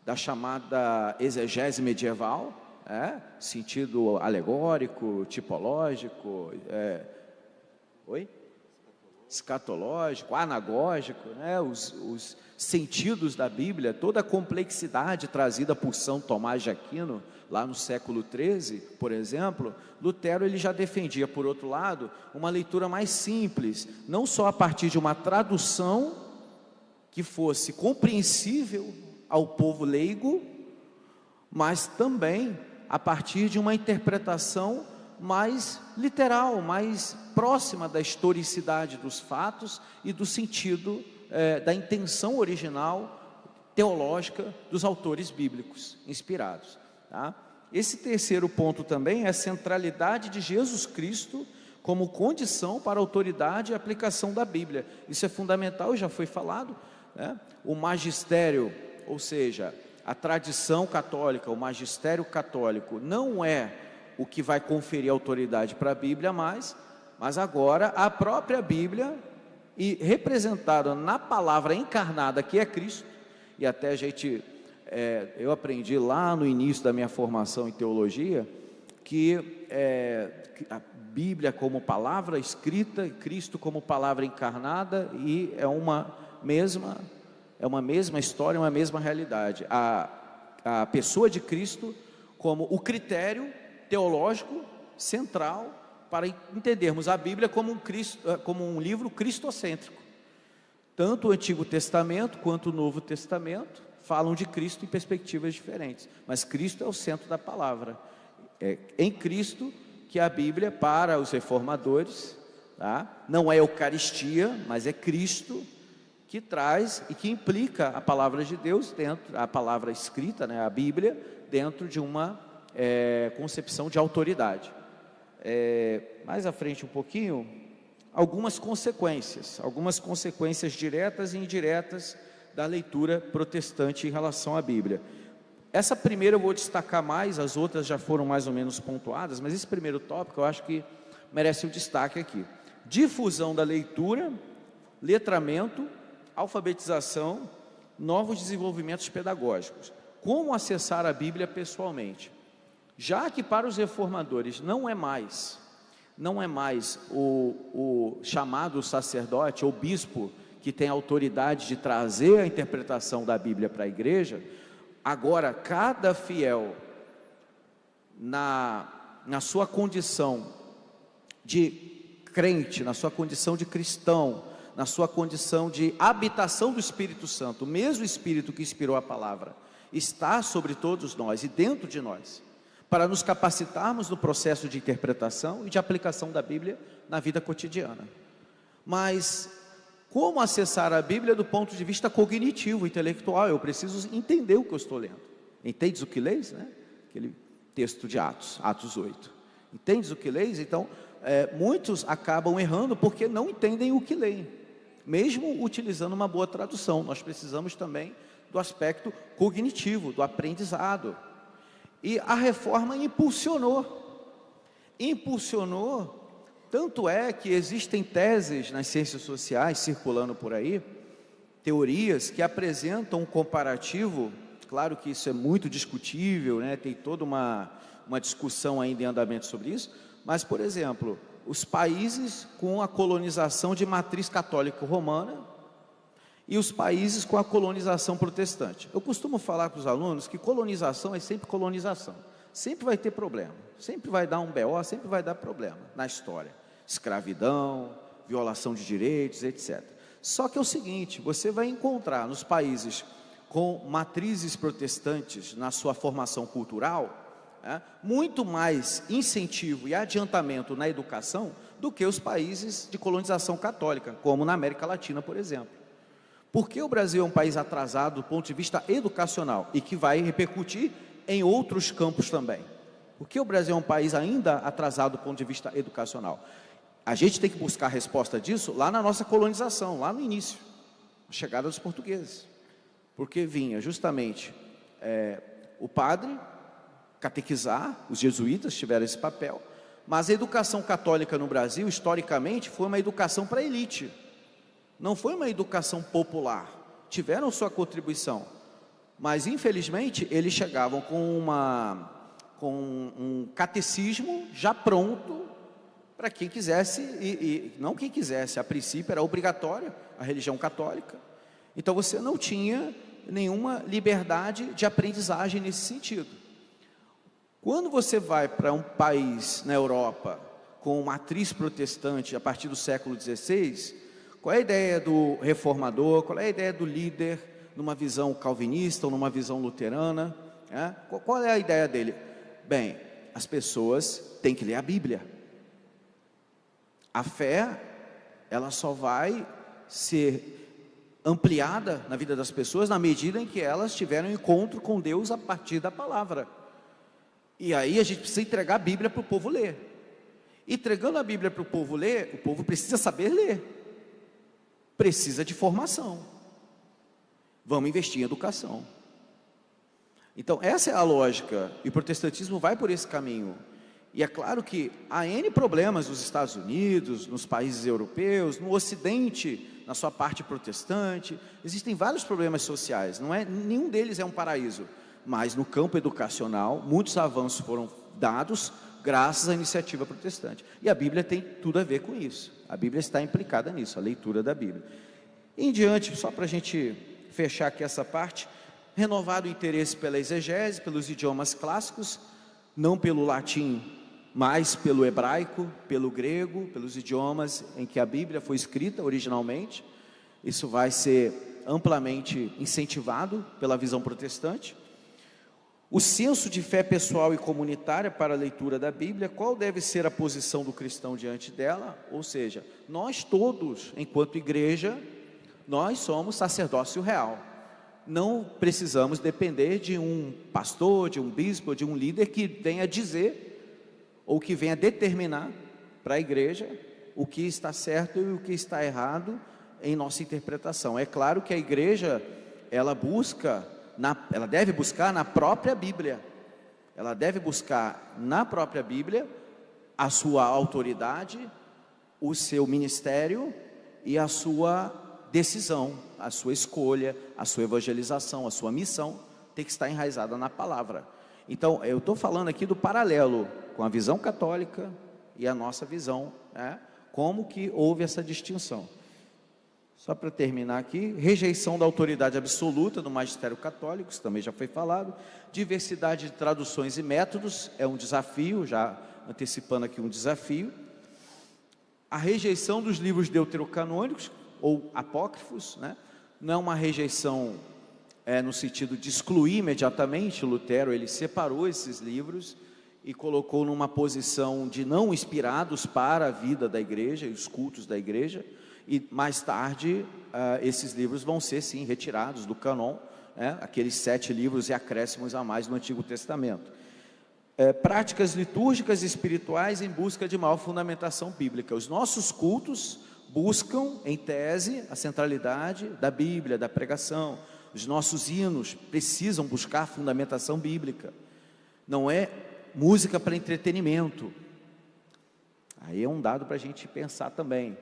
da chamada exegese medieval, sentido alegórico, tipológico, escatológico, anagógico, né? Os sentidos da Bíblia, toda a complexidade trazida por São Tomás de Aquino, lá no século XIII, por exemplo. Lutero ele já defendia, por outro lado, uma leitura mais simples, não só a partir de uma tradução que fosse compreensível ao povo leigo, mas também a partir de uma interpretação mais literal, mais próxima da historicidade dos fatos e do sentido da intenção original teológica dos autores bíblicos inspirados, tá? Esse terceiro ponto também é a centralidade de Jesus Cristo como condição para a autoridade e aplicação da Bíblia. Isso é fundamental, já foi falado, né? O magistério, ou seja, a tradição católica, o magistério católico não é o que vai conferir autoridade para a Bíblia mais, mas agora a própria Bíblia, e representada na palavra encarnada que é Cristo. E até a gente, eu aprendi lá no início da minha formação em teologia, que a Bíblia como palavra escrita, Cristo como palavra encarnada, e é uma mesma história, uma mesma realidade. A pessoa de Cristo como o critério teológico central para entendermos a Bíblia como um livro cristocêntrico. Tanto o Antigo Testamento quanto o Novo Testamento falam de Cristo em perspectivas diferentes, mas Cristo é o centro da palavra. É em Cristo que a Bíblia, para os reformadores, tá? Não é Eucaristia, mas é Cristo, que traz e que implica a palavra de Deus dentro, a palavra escrita, né, a Bíblia, dentro de uma concepção de autoridade. Mais à frente um pouquinho, algumas consequências diretas e indiretas da leitura protestante em relação à Bíblia. Essa primeira eu vou destacar mais, as outras já foram mais ou menos pontuadas, mas esse primeiro tópico eu acho que merece um destaque aqui. Difusão da leitura, letramento, alfabetização, novos desenvolvimentos pedagógicos. Como acessar a Bíblia pessoalmente? Já que para os reformadores não é mais o chamado sacerdote ou bispo que tem autoridade de trazer a interpretação da Bíblia para a igreja, agora cada fiel, na sua condição de crente, na sua condição de cristão, na sua condição de habitação do Espírito Santo, o mesmo Espírito que inspirou a palavra, está sobre todos nós e dentro de nós, para nos capacitarmos no processo de interpretação e de aplicação da Bíblia na vida cotidiana. Mas como acessar a Bíblia do ponto de vista cognitivo, intelectual? Eu preciso entender o que eu estou lendo. Entendes o que leis? Né? Aquele texto de Atos 8. Entendes o que leis? Então, muitos acabam errando porque não entendem o que leem, mesmo utilizando uma boa tradução. Nós precisamos também do aspecto cognitivo, do aprendizado. E a reforma impulsionou, tanto é que existem teses nas ciências sociais circulando por aí, teorias que apresentam um comparativo, claro que isso é muito discutível, né? Tem toda uma discussão ainda em andamento sobre isso, mas, por exemplo, os países com a colonização de matriz católica romana e os países com a colonização protestante. Eu costumo falar com os alunos que colonização é sempre colonização, sempre vai ter problema, sempre vai dar um BO, sempre vai dar problema na história, escravidão, violação de direitos, etc. Só que é o seguinte, você vai encontrar nos países com matrizes protestantes na sua formação cultural, muito mais incentivo e adiantamento na educação do que os países de colonização católica, como na América Latina, por exemplo. Porque o Brasil é um país atrasado do ponto de vista educacional e que vai repercutir em outros campos também. Porque o Brasil é um país ainda atrasado do ponto de vista educacional. A gente tem que buscar a resposta disso lá na nossa colonização, lá no início, a chegada dos portugueses. Porque vinha justamente o padre catequizar, os jesuítas tiveram esse papel, mas a educação católica no Brasil, historicamente, foi uma educação para a elite, não foi uma educação popular. Tiveram sua contribuição, mas infelizmente eles chegavam com um catecismo já pronto para quem quisesse, e não quem quisesse, a princípio era obrigatória a religião católica, então você não tinha nenhuma liberdade de aprendizagem nesse sentido. Quando você vai para um país na Europa com matriz protestante a partir do século XVI, qual é a ideia do reformador, qual é a ideia do líder numa visão calvinista ou numa visão luterana? Qual é a ideia dele? Bem, as pessoas têm que ler a Bíblia. A fé, ela só vai ser ampliada na vida das pessoas na medida em que elas tiverem um encontro com Deus a partir da palavra. E aí a gente precisa entregar a Bíblia para o povo ler. Entregando a Bíblia para o povo ler, o povo precisa saber ler, precisa de formação. Vamos investir em educação. Então essa é a lógica, e o protestantismo vai por esse caminho. E é claro que há N problemas nos Estados Unidos, nos países europeus, no Ocidente, na sua parte protestante, existem vários problemas sociais, nenhum deles é um paraíso. Mas no campo educacional, muitos avanços foram dados graças à iniciativa protestante. E a Bíblia tem tudo a ver com isso. A Bíblia está implicada nisso, a leitura da Bíblia. Em diante, só para a gente fechar aqui essa parte, renovado o interesse pela exegese, pelos idiomas clássicos, não pelo latim, mas pelo hebraico, pelo grego, pelos idiomas em que a Bíblia foi escrita originalmente. Isso vai ser amplamente incentivado pela visão protestante. O senso de fé pessoal e comunitária para a leitura da Bíblia, qual deve ser a posição do cristão diante dela? Ou seja, nós todos, enquanto igreja, Nós somos sacerdócio real. Não precisamos depender de um pastor, de um bispo, de um líder que venha dizer ou que venha determinar para a igreja o que está certo e o que está errado em nossa interpretação. É claro que a igreja, ela deve buscar na própria Bíblia. Ela deve buscar na própria Bíblia a sua autoridade, o seu ministério e a sua decisão, a sua escolha, a sua evangelização, a sua missão tem que estar enraizada na palavra. Então, eu estou falando aqui do paralelo com a visão católica e a nossa visão, como que houve essa distinção. Só para terminar aqui, rejeição da autoridade absoluta do magistério católico, isso também já foi falado. Diversidade de traduções e métodos é um desafio, já antecipando aqui um desafio. A rejeição dos livros deuterocanônicos ou apócrifos, não é uma rejeição no sentido de excluir imediatamente. Lutero, ele separou esses livros e colocou numa posição de não inspirados para a vida da igreja e os cultos da igreja, e mais tarde esses livros vão ser sim retirados do cânon, aqueles 7 livros e acréscimos a mais no Antigo Testamento. Práticas litúrgicas e espirituais em busca de maior fundamentação bíblica. Os nossos cultos buscam, em tese, a centralidade da Bíblia, da pregação. Os nossos hinos precisam buscar fundamentação bíblica. Não é música para entretenimento. Aí é um dado para a gente pensar também,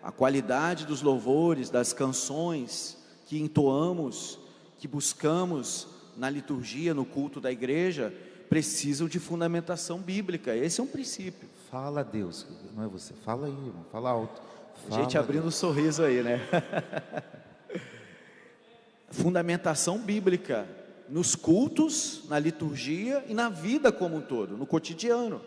A qualidade dos louvores, das canções que entoamos, que buscamos na liturgia, no culto da igreja, precisam de fundamentação bíblica. Esse é um princípio. Fala, Deus, não é você? Fala aí, irmão, fala alto. A gente abrindo um sorriso aí, Fundamentação bíblica nos cultos, na liturgia e na vida como um todo, no cotidiano.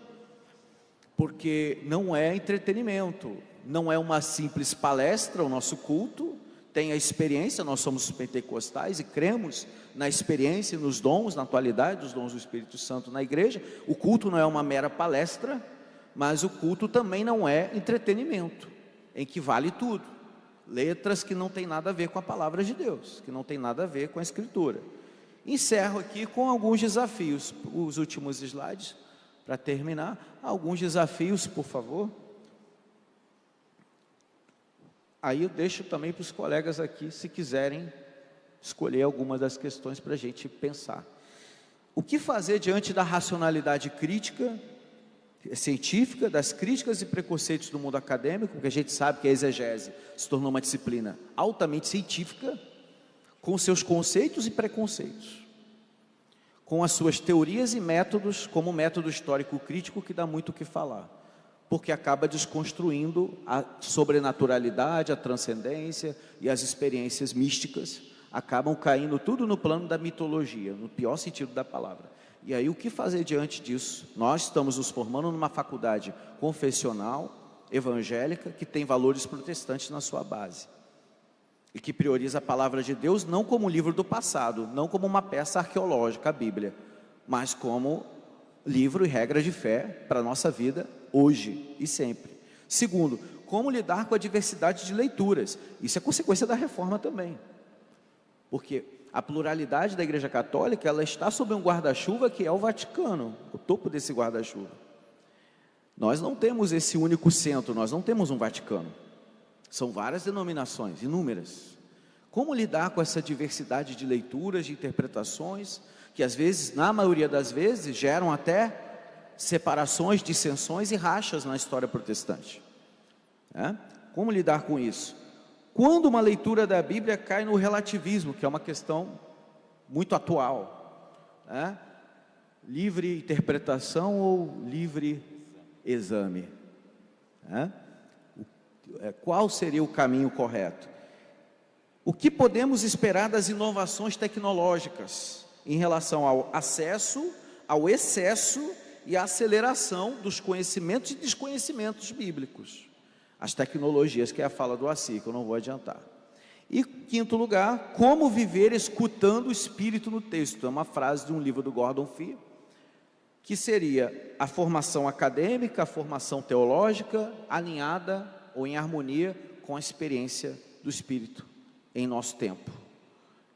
Porque não é entretenimento, não é uma simples palestra o nosso culto. Tem a experiência, nós somos pentecostais e cremos na experiência e nos dons, na atualidade dos dons do Espírito Santo na igreja. O culto não é uma mera palestra, mas o culto também não é entretenimento, em que vale tudo. Letras que não tem nada a ver com a palavra de Deus, que não tem nada a ver com a Escritura. Encerro aqui com alguns desafios, os últimos slides, para terminar. Alguns desafios, por favor. Aí eu deixo também para os colegas aqui, se quiserem escolher algumas das questões para a gente pensar. O que fazer diante da racionalidade crítica, científica, das críticas e preconceitos do mundo acadêmico, porque a gente sabe que a exegese se tornou uma disciplina altamente científica, com seus conceitos e preconceitos, com as suas teorias e métodos, como o método histórico crítico, que dá muito o que falar, porque acaba desconstruindo a sobrenaturalidade, a transcendência e as experiências místicas, acabam caindo tudo no plano da mitologia, no pior sentido da palavra. E aí o que fazer diante disso? Nós estamos nos formando numa faculdade confessional, evangélica, que tem valores protestantes na sua base, e que prioriza a palavra de Deus não como um livro do passado, não como uma peça arqueológica, a Bíblia, mas como livro e regra de fé para a nossa vida, hoje e sempre. Segundo, como lidar com a diversidade de leituras. Isso é consequência da reforma também, porque a pluralidade da Igreja Católica, ela está sob um guarda-chuva que é o Vaticano, o topo desse guarda-chuva. Nós não temos esse único centro, nós não temos um Vaticano. São várias denominações, inúmeras. Como lidar com essa diversidade de leituras, de interpretações, que às vezes, na maioria das vezes, geram até separações, dissensões e rachas na história protestante? Como lidar com isso? Quando uma leitura da Bíblia cai no relativismo, que é uma questão muito atual, livre interpretação ou livre exame? Qual seria o caminho correto? O que podemos esperar das inovações tecnológicas em relação ao acesso, ao excesso e à aceleração dos conhecimentos e desconhecimentos bíblicos? As tecnologias, que é a fala do Assi, que eu não vou adiantar. E quinto lugar, como viver escutando o Espírito no texto. É uma frase de um livro do Gordon Fee, que seria a formação acadêmica, a formação teológica, alinhada ou em harmonia com a experiência do Espírito em nosso tempo,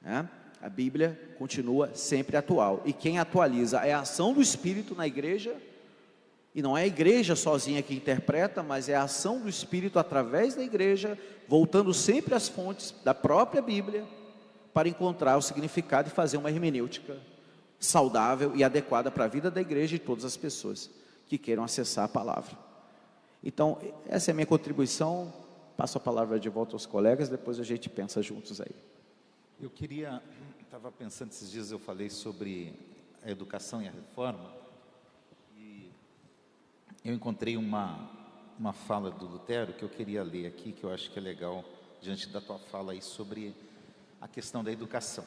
né? A Bíblia continua sempre atual, e quem atualiza é a ação do Espírito na igreja, e não é a igreja sozinha que interpreta, mas é a ação do Espírito através da igreja, voltando sempre às fontes da própria Bíblia, para encontrar o significado e fazer uma hermenêutica saudável e adequada para a vida da igreja e todas as pessoas que queiram acessar a palavra. Então, essa é a minha contribuição. Passo a palavra de volta aos colegas, depois a gente pensa juntos aí. Eu estava pensando, esses dias eu falei sobre a educação e a reforma, e eu encontrei uma fala do Lutero que eu queria ler aqui, que eu acho que é legal, diante da tua fala aí sobre a questão da educação.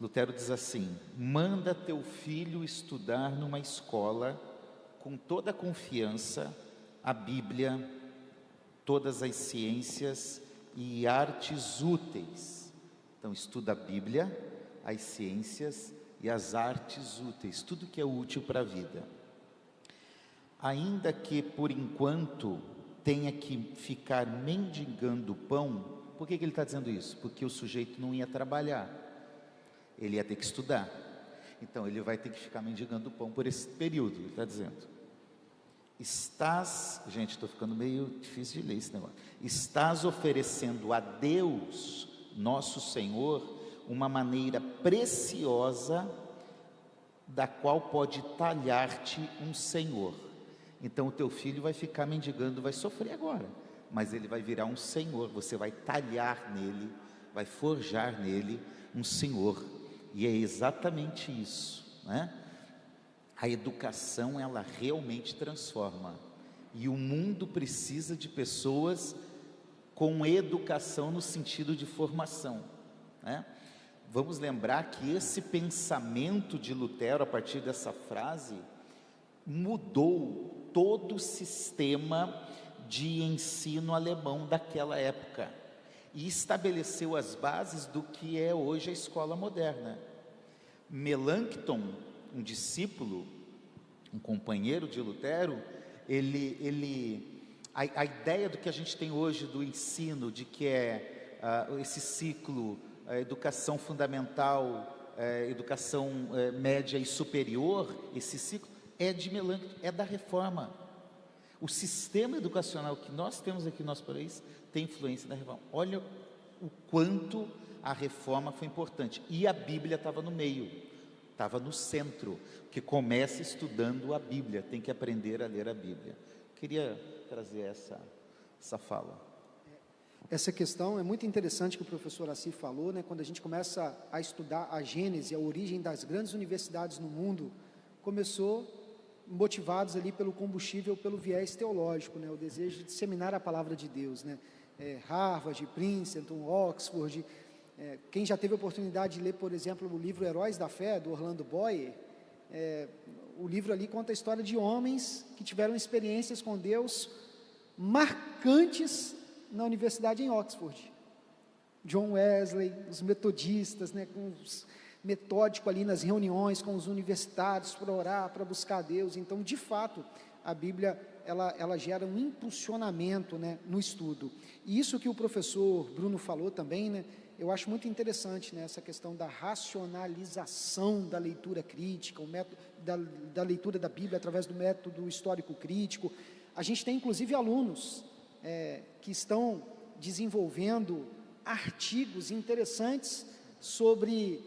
Lutero diz assim: manda teu filho estudar numa escola com toda a confiança a Bíblia, todas as ciências e artes úteis. Então estuda a Bíblia, as ciências e as artes úteis, tudo que é útil para a vida. Ainda que por enquanto tenha que ficar mendigando pão. Por que ele está dizendo isso? Porque o sujeito não ia trabalhar, ele ia ter que estudar. Então ele vai ter que ficar mendigando pão por esse período. Ele está dizendo: gente, estou ficando meio difícil de ler esse negócio. Estás oferecendo a Deus, nosso Senhor, uma maneira preciosa da qual pode talhar-te um Senhor. Então o teu filho vai ficar mendigando, vai sofrer agora, mas ele vai virar um Senhor. Você vai talhar nele, vai forjar nele um Senhor. E é exatamente isso, né? A educação, ela realmente transforma, e o mundo precisa de pessoas com educação no sentido de formação, né? Vamos lembrar que esse pensamento de Lutero, a partir dessa frase, mudou todo o sistema de ensino alemão daquela época e estabeleceu as bases do que é hoje a escola moderna. Melanchthon, um discípulo, um companheiro de Lutero, a ideia do que a gente tem hoje do ensino, de que é esse ciclo, a educação fundamental, educação média e superior, esse ciclo é de Melanchthon, é da Reforma. O sistema educacional que nós temos aqui no nosso país tem influência da Reforma. Olha o quanto a Reforma foi importante, e a Bíblia estava no meio, estava no centro, que começa estudando a Bíblia, tem que aprender a ler a Bíblia. Queria trazer essa fala. Essa questão é muito interessante que o professor Assi falou, né? Quando a gente começa a estudar a gênese, a origem das grandes universidades no mundo, começou motivados ali pelo combustível, pelo viés teológico, né? O desejo de disseminar a palavra de Deus, né? Harvard, Princeton, Oxford. Quem já teve a oportunidade de ler, por exemplo, o livro Heróis da Fé, do Orlando Boyer, o livro ali conta a história de homens que tiveram experiências com Deus marcantes na universidade em Oxford. John Wesley, os metodistas, né, com os metódico ali nas reuniões com os universitários para orar, para buscar Deus. Então, de fato, a Bíblia ela gera um impulsionamento, né, no estudo. E isso que o professor Bruno falou também, né, eu acho muito interessante, né, essa questão da racionalização da leitura crítica, o método da leitura da Bíblia através do método histórico crítico. A gente tem inclusive alunos que estão desenvolvendo artigos interessantes sobre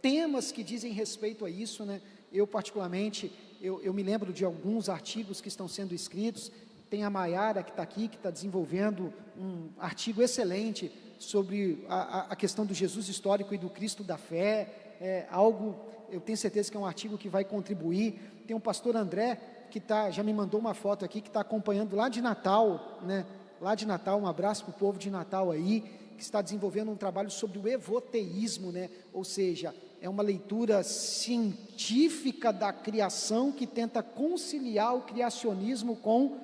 temas que dizem respeito a isso, né? Eu particularmente, eu me lembro de alguns artigos que estão sendo escritos. Tem a Maiara que está aqui, que está desenvolvendo um artigo excelente sobre a questão do Jesus histórico e do Cristo da fé, algo, eu tenho certeza que é um artigo que vai contribuir. Tem o pastor André, que já me mandou uma foto aqui, que está acompanhando lá de Natal, né? Lá de Natal, um abraço para o povo de Natal aí, que está desenvolvendo um trabalho sobre o evoteísmo, né? Ou seja, é uma leitura científica da criação que tenta conciliar o criacionismo com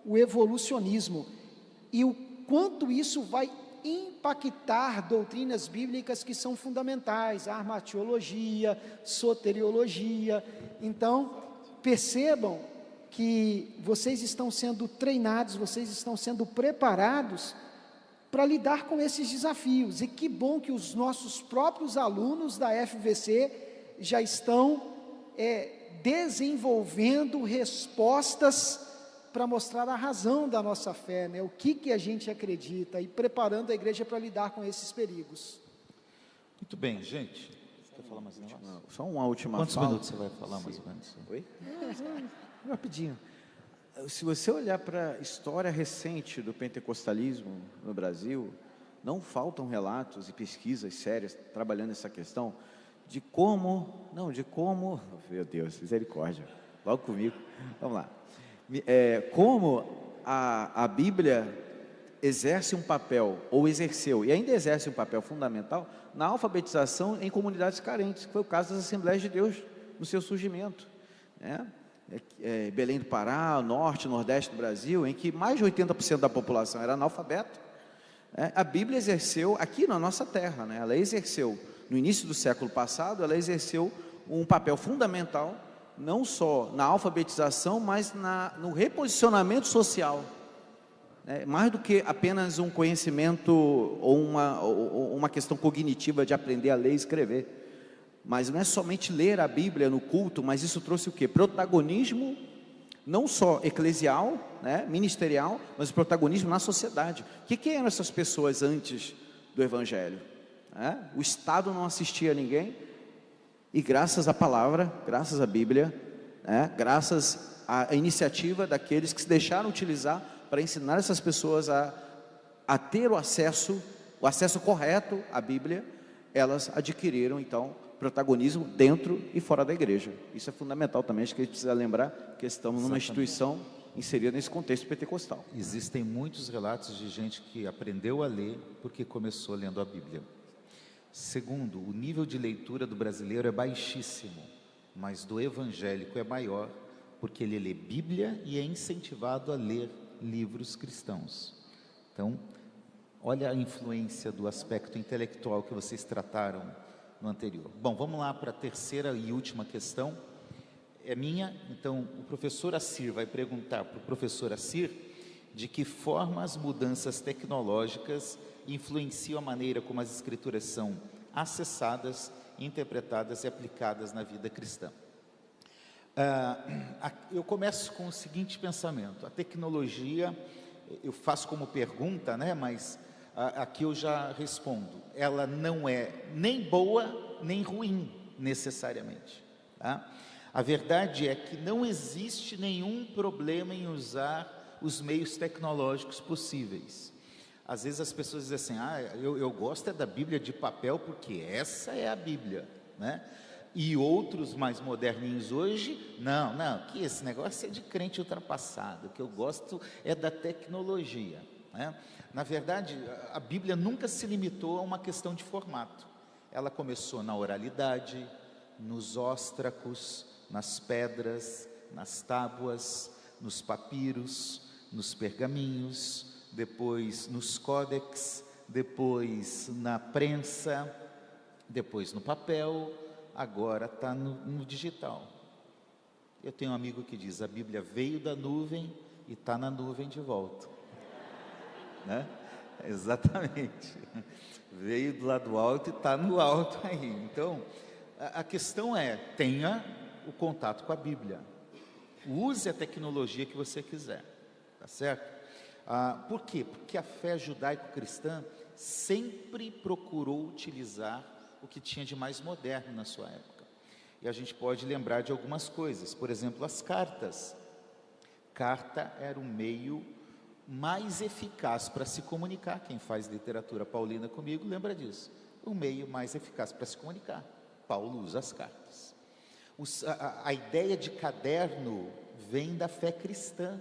o evolucionismo, e o quanto isso vai impactar doutrinas bíblicas que são fundamentais, a armatiologia, soteriologia. Então, percebam que vocês estão sendo treinados, vocês estão sendo preparados para lidar com esses desafios. E que bom que os nossos próprios alunos da FVC já estão desenvolvendo respostas para mostrar a razão da nossa fé, né? O que a gente acredita, e preparando a igreja para lidar com esses perigos. Muito bem, gente. Você quer falar mais um negócio? Só uma última Quantos fala. minutos você vai falar mais ou menos? Oi? Rapidinho. Se você olhar para a história recente do pentecostalismo no Brasil, não faltam relatos e pesquisas sérias trabalhando essa questão de como, meu Deus, misericórdia, logo comigo, vamos lá, como a Bíblia exerce um papel, ou exerceu, e ainda exerce um papel fundamental na alfabetização em comunidades carentes, que foi o caso das Assembleias de Deus no seu surgimento, né? Belém do Pará, norte, nordeste do Brasil, em que mais de 80% da população era analfabeto. A Bíblia exerceu, aqui na nossa terra, né? Ela exerceu, no início do século passado, ela exerceu um papel fundamental, não só na alfabetização, mas no reposicionamento social, mais do que apenas um conhecimento ou uma questão cognitiva de aprender a ler e escrever. Mas não é somente ler a Bíblia no culto, mas isso trouxe o quê? Protagonismo, não só eclesial, né, ministerial, mas protagonismo na sociedade. O que eram essas pessoas antes do Evangelho? O Estado não assistia a ninguém, e graças à palavra, graças à Bíblia, graças à iniciativa daqueles que se deixaram utilizar para ensinar essas pessoas a ter o acesso correto à Bíblia, elas adquiriram então protagonismo dentro e fora da igreja. Isso é fundamental também, acho que a gente precisa lembrar que estamos numa instituição inserida nesse contexto pentecostal. Existem muitos relatos de gente que aprendeu a ler porque começou lendo a Bíblia. Segundo, o nível de leitura do brasileiro é baixíssimo, mas do evangélico é maior, porque ele lê Bíblia e é incentivado a ler livros cristãos. Então, olha a influência do aspecto intelectual que vocês trataram no anterior. Bom, vamos lá para a terceira e última questão. É minha, então o professor Assir vai perguntar para o professor Assir de que forma as mudanças tecnológicas influenciam a maneira como as escrituras são acessadas, interpretadas e aplicadas na vida cristã. Eu começo com o seguinte pensamento: a tecnologia, eu faço como pergunta, né, mas aqui eu já respondo, ela não é nem boa nem ruim necessariamente, tá? A verdade é que não existe nenhum problema em usar os meios tecnológicos possíveis. Às vezes as pessoas dizem assim, eu gosto da Bíblia de papel porque essa é a Bíblia, né? E outros mais moderninhos hoje, não, que esse negócio é de crente ultrapassado, o que eu gosto é da tecnologia, né? Na verdade, a Bíblia nunca se limitou a uma questão de formato. Ela começou na oralidade, nos óstracos, nas pedras, nas tábuas, nos papiros, nos pergaminhos, depois nos códex, depois na prensa, depois no papel, agora está no digital. Eu tenho um amigo que diz, a Bíblia veio da nuvem e está na nuvem de volta. Né? Exatamente, veio do lado alto e está no alto aí. Então, a questão é, tenha o contato com a Bíblia, use a tecnologia que você quiser, tá certo? Por quê? Porque a fé judaico-cristã sempre procurou utilizar o que tinha de mais moderno na sua época, e a gente pode lembrar de algumas coisas, por exemplo, as cartas. Carta era um meio mais eficaz para se comunicar. Quem faz literatura paulina comigo lembra disso. O meio mais eficaz para se comunicar. Paulo usa as cartas. A ideia de caderno vem da fé cristã.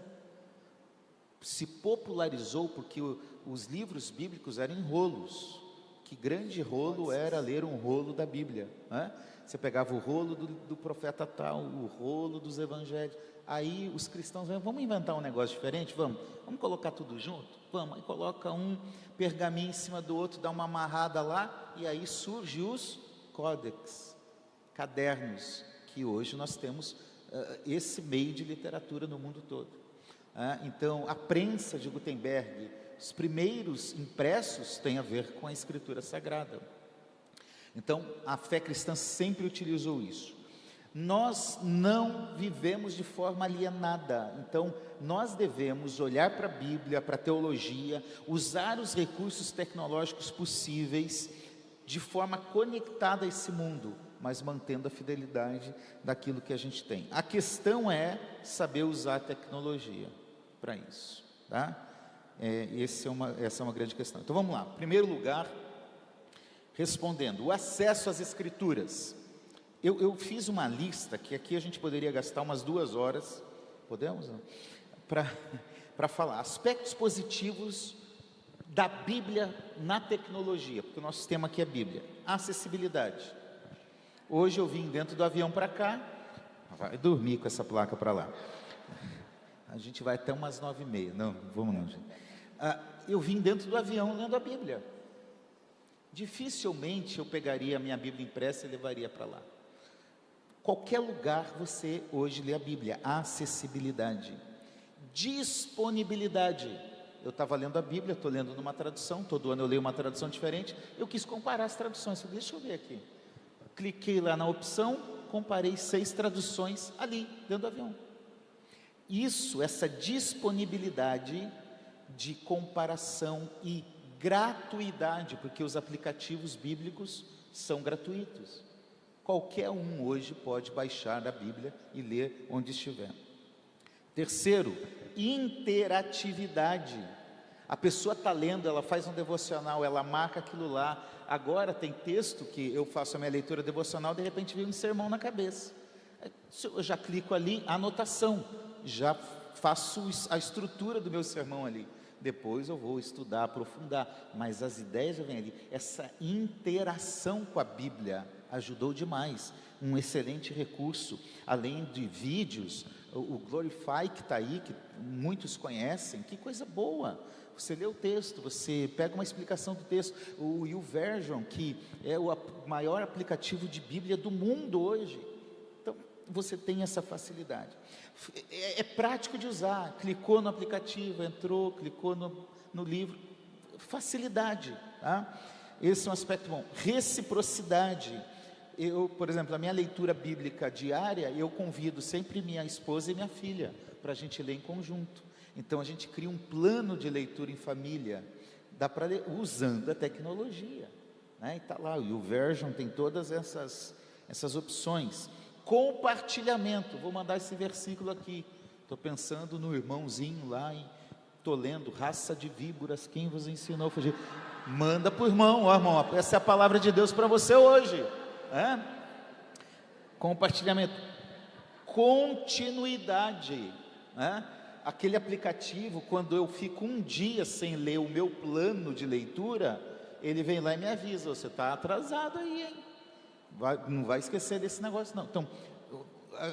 Se popularizou porque os livros bíblicos eram em rolos. Que grande rolo era ler um rolo da Bíblia, né? Você pegava o rolo do profeta tal, o rolo dos evangelhos. Aí os cristãos vamos inventar um negócio diferente? Vamos colocar tudo junto? Vamos, aí coloca um pergaminho em cima do outro, dá uma amarrada lá, e aí surge os códex, cadernos, que hoje nós temos esse meio de literatura no mundo todo. Então, a prensa de Gutenberg Os primeiros impressos têm a ver com a Escritura Sagrada. Então, a fé cristã sempre utilizou isso. Nós não vivemos de forma alienada, então nós devemos olhar para a Bíblia, para a teologia, usar os recursos tecnológicos possíveis de forma conectada a esse mundo, mas mantendo a fidelidade daquilo que a gente tem. A questão é saber usar a tecnologia para isso, tá? Essa é uma grande questão. Então vamos lá. Em primeiro lugar, respondendo, o acesso às Escrituras. Eu fiz uma lista, que aqui a gente poderia gastar umas 2 horas, podemos? Para falar aspectos positivos da Bíblia na tecnologia, porque o nosso tema aqui é Bíblia. Acessibilidade. Hoje eu vim dentro do avião para cá, vai dormir com essa placa para lá. A gente vai até umas 9h30, não, vamos não, gente. Eu vim dentro do avião lendo a Bíblia. Dificilmente eu pegaria a minha Bíblia impressa e levaria para lá. Qualquer lugar você hoje lê a Bíblia. Acessibilidade, disponibilidade. Eu estava lendo a Bíblia, estou lendo numa tradução, todo ano eu leio uma tradução diferente, eu quis comparar as traduções, deixa eu ver aqui, cliquei lá na opção, comparei 6 traduções ali, dentro do avião. Isso, essa disponibilidade de comparação e gratuidade, porque os aplicativos bíblicos são gratuitos. Qualquer um hoje pode baixar a Bíblia e ler onde estiver. Terceiro, interatividade. A pessoa está lendo, ela faz um devocional, ela marca aquilo lá. Agora tem texto que eu faço a minha leitura devocional, de repente vem um sermão na cabeça. Eu já clico ali, anotação, já faço a estrutura do meu sermão ali. Depois eu vou estudar, aprofundar, mas as ideias já vêm ali. Essa interação com a Bíblia ajudou demais, um excelente recurso, além de vídeos, o Glorify que está aí, que muitos conhecem, que coisa boa, você lê o texto, você pega uma explicação do texto, o YouVersion, que é o maior aplicativo de Bíblia do mundo hoje, então você tem essa facilidade, é prático de usar, clicou no aplicativo, entrou, clicou no livro, facilidade, tá? Esse é um aspecto bom. Reciprocidade. Eu, por exemplo, a minha leitura bíblica diária, eu convido sempre minha esposa e minha filha, para a gente ler em conjunto. Então a gente cria um plano de leitura em família, dá para ler usando a tecnologia, né? E está lá, o YouVersion tem todas essas opções. Compartilhamento, vou mandar esse versículo aqui, estou pensando no irmãozinho lá, estou lendo, raça de víboras, quem vos ensinou a fugir? Manda para o irmão, ó irmão, essa é a palavra de Deus para você hoje. Compartilhamento, continuidade, aquele aplicativo, quando eu fico um dia sem ler o meu plano de leitura, ele vem lá e me avisa, você está atrasado aí, hein? Não vai esquecer desse negócio não. Então,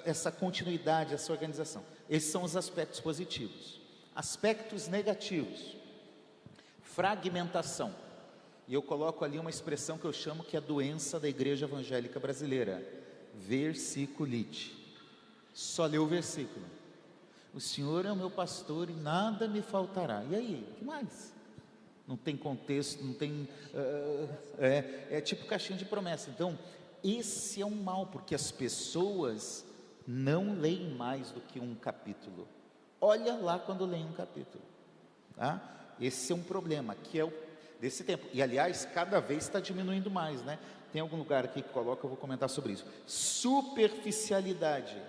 essa continuidade, essa organização, esses são os aspectos positivos. Aspectos negativos, fragmentação. E eu coloco ali uma expressão que eu chamo que é a doença da igreja evangélica brasileira, versiculite. Só lê o versículo. O Senhor é o meu pastor e nada me faltará. E aí, o que mais? Não tem contexto, não tem... é tipo caixinha de promessa. Então, esse é um mal, porque as pessoas não leem mais do que um capítulo. Olha lá quando leem um capítulo. Tá? Esse é um problema, que é o desse tempo, e aliás, cada vez está diminuindo mais, né? Tem algum lugar aqui que coloca, eu vou comentar sobre isso. Superficialidade,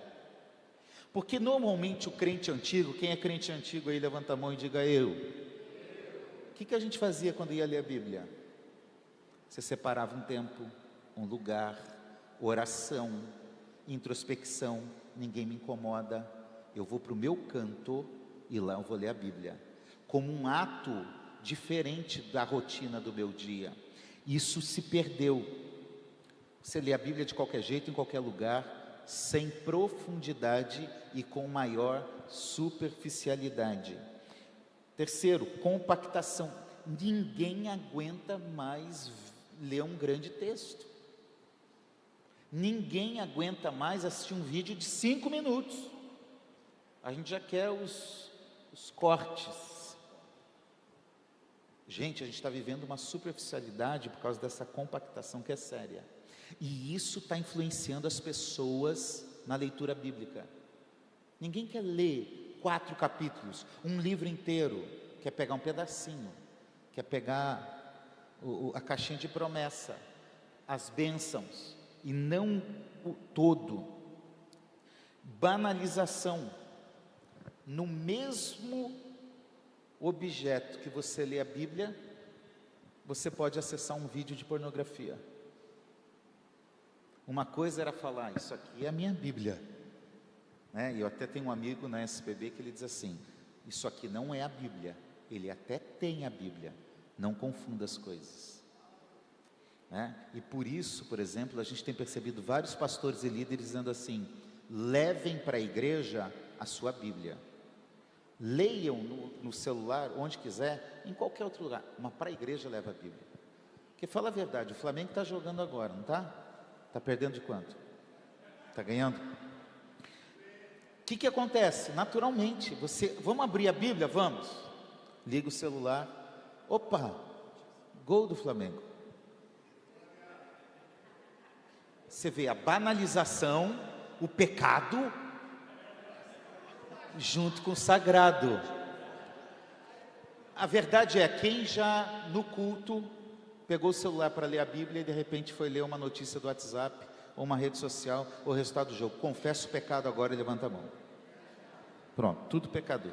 porque normalmente o crente antigo, quem é crente antigo aí, levanta a mão e diga eu. O que a gente fazia quando ia ler a Bíblia? Você separava um tempo, um lugar, oração, introspecção, ninguém me incomoda, eu vou para o meu canto e lá eu vou ler a Bíblia, como um ato diferente da rotina do meu dia. Isso se perdeu. Você lê a Bíblia de qualquer jeito, em qualquer lugar, sem profundidade e com maior superficialidade. Terceiro, compactação. Ninguém aguenta mais ler um grande texto. Ninguém aguenta mais assistir um vídeo de 5 minutos. A gente já quer os cortes. Gente, a gente está vivendo uma superficialidade por causa dessa compactação que é séria. E isso está influenciando as pessoas na leitura bíblica. Ninguém quer ler 4 capítulos, um livro inteiro, quer pegar um pedacinho, quer pegar a caixinha de promessa, as bênçãos, e não o todo. Banalização. No mesmo objeto que você lê a Bíblia, você pode acessar um vídeo de pornografia. Uma coisa era falar, isso aqui é a minha Bíblia, né? Eu até tenho um amigo na SPB que ele diz assim, isso aqui não é a Bíblia, ele até tem a Bíblia, não confunda as coisas, né? E por isso, por exemplo, a gente tem percebido vários pastores e líderes dizendo assim, levem para a igreja a sua Bíblia, leiam no celular, onde quiser, em qualquer outro lugar, mas para a igreja leva a Bíblia, porque fala a verdade, o Flamengo está jogando agora, não está? Está perdendo de quanto? Está ganhando? O que acontece? Naturalmente, vamos abrir a Bíblia? Vamos. Liga o celular. Opa, gol do Flamengo. Você vê a banalização, o pecado, junto com o sagrado. A verdade é, quem já no culto pegou o celular para ler a Bíblia e de repente foi ler uma notícia do WhatsApp, ou uma rede social, ou o resultado do jogo, confessa o pecado agora e levanta a mão. Pronto, tudo pecador.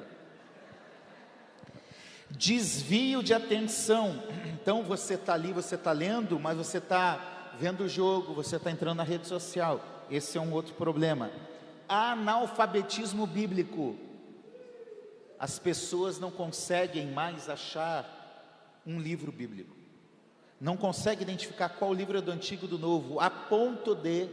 Desvio de atenção. Então você está ali, você está lendo, mas você está vendo o jogo, você está entrando na rede social. Esse é um outro problema. Analfabetismo bíblico. As pessoas não conseguem mais achar um livro bíblico. Não consegue identificar qual livro é do Antigo e do Novo, a ponto de,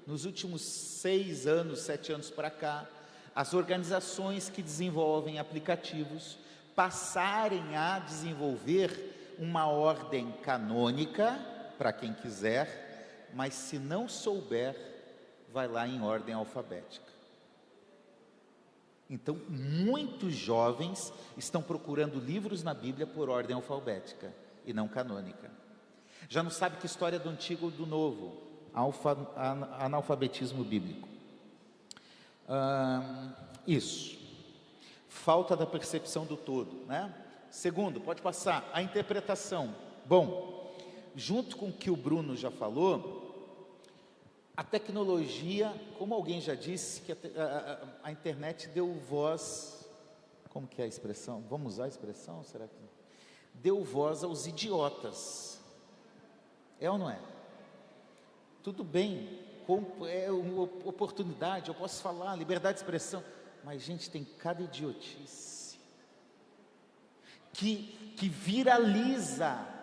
nos últimos 6 anos, 7 anos para cá, as organizações que desenvolvem aplicativos passarem a desenvolver uma ordem canônica, para quem quiser, mas se não souber, vai lá em ordem alfabética. Então, muitos jovens estão procurando livros na Bíblia por ordem alfabética e não canônica. Já não sabe que história é do Antigo ou do Novo. Analfabetismo bíblico. Isso. Falta da percepção do todo, né? Segundo, pode passar, a interpretação. Bom, junto com o que o Bruno já falou, a tecnologia, como alguém já disse, que a internet deu voz, como que é a expressão? Vamos usar a expressão? Será que deu voz aos idiotas? É ou não é? Tudo bem, é uma oportunidade, eu posso falar, liberdade de expressão, mas gente, tem cada idiotice que viraliza.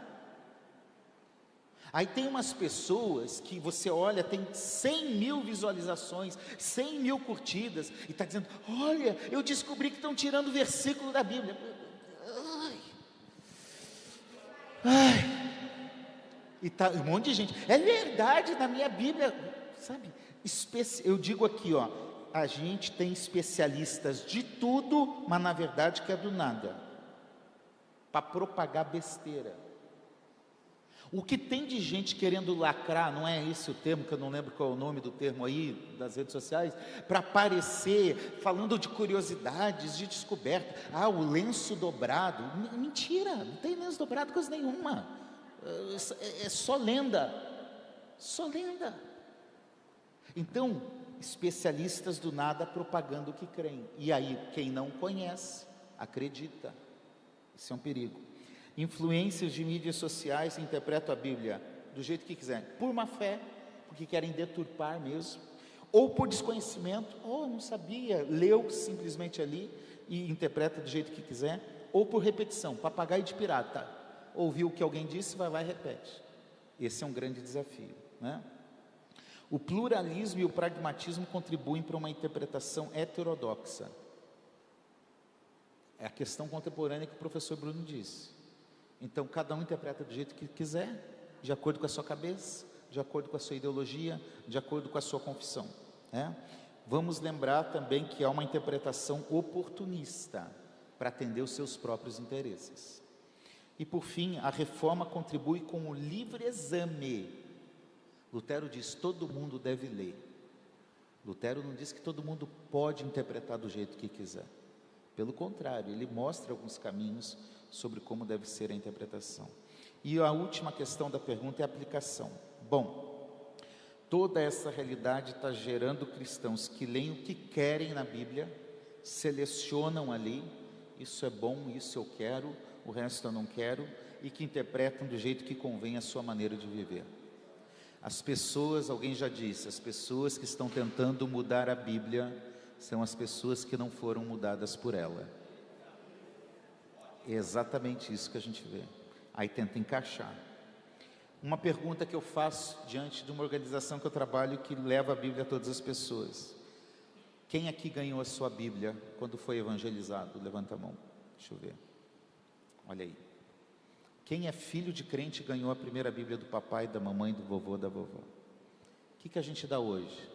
Aí tem umas pessoas que você olha, tem 100 mil visualizações, 100 mil curtidas, e está dizendo, olha, eu descobri que estão tirando o versículo da Bíblia. Ai. E tá um monte de gente, é verdade, na minha Bíblia, sabe, eu digo aqui, ó, a gente tem especialistas de tudo, mas na verdade que é do nada, para propagar besteira. O que tem de gente querendo lacrar, não é esse o termo, que eu não lembro qual é o nome do termo aí, das redes sociais, para aparecer, falando de curiosidades, de descoberta, o lenço dobrado, mentira, não tem lenço dobrado coisa nenhuma, é só lenda, só lenda. Então, especialistas do nada propagando o que creem, e aí quem não conhece, acredita, isso é um perigo. Influências de mídias sociais interpretam a Bíblia do jeito que quiserem, por má fé, porque querem deturpar mesmo, ou por desconhecimento, não sabia, leu simplesmente ali e interpreta do jeito que quiser, ou por repetição, papagaio de pirata, ouviu o que alguém disse, vai lá e repete. Esse é um grande desafio, né? O pluralismo e o pragmatismo contribuem para uma interpretação heterodoxa. É a questão contemporânea que o professor Bruno disse. Então, cada um interpreta do jeito que quiser, de acordo com a sua cabeça, de acordo com a sua ideologia, de acordo com a sua confissão, né? Vamos lembrar também que há uma interpretação oportunista para atender os seus próprios interesses. E por fim, a reforma contribui com o livre exame. Lutero diz: todo mundo deve ler. Lutero não diz que todo mundo pode interpretar do jeito que quiser. Pelo contrário, ele mostra alguns caminhos sobre como deve ser a interpretação. E a última questão da pergunta é a aplicação. Bom, toda essa realidade está gerando cristãos que leem o que querem na Bíblia, selecionam ali, isso é bom, isso eu quero, o resto eu não quero, e que interpretam do jeito que convém a sua maneira de viver. As pessoas, alguém já disse, as pessoas que estão tentando mudar a Bíblia são as pessoas que não foram mudadas por ela. É exatamente isso que a gente vê. Aí tenta encaixar. Uma pergunta que eu faço diante de uma organização que eu trabalho que leva a Bíblia a todas as pessoas: quem aqui ganhou a sua Bíblia quando foi evangelizado? Levanta a mão, deixa eu ver. Olha aí. Quem é filho de crente ganhou a primeira Bíblia do papai, da mamãe, do vovô, da vovó? O que a gente dá hoje?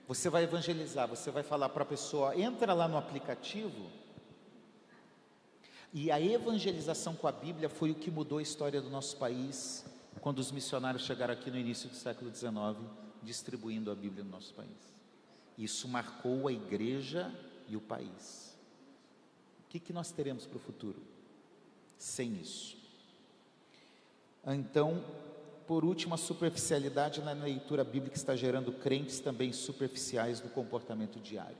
Você vai evangelizar, você vai falar para a pessoa: entra lá no aplicativo. E a evangelização com a Bíblia foi o que mudou a história do nosso país, quando os missionários chegaram aqui no início do século XIX, distribuindo a Bíblia no nosso país. Isso marcou a igreja e o país. O que nós teremos para o futuro sem isso? Então, por último, a superficialidade na leitura bíblica está gerando crentes também superficiais no comportamento diário.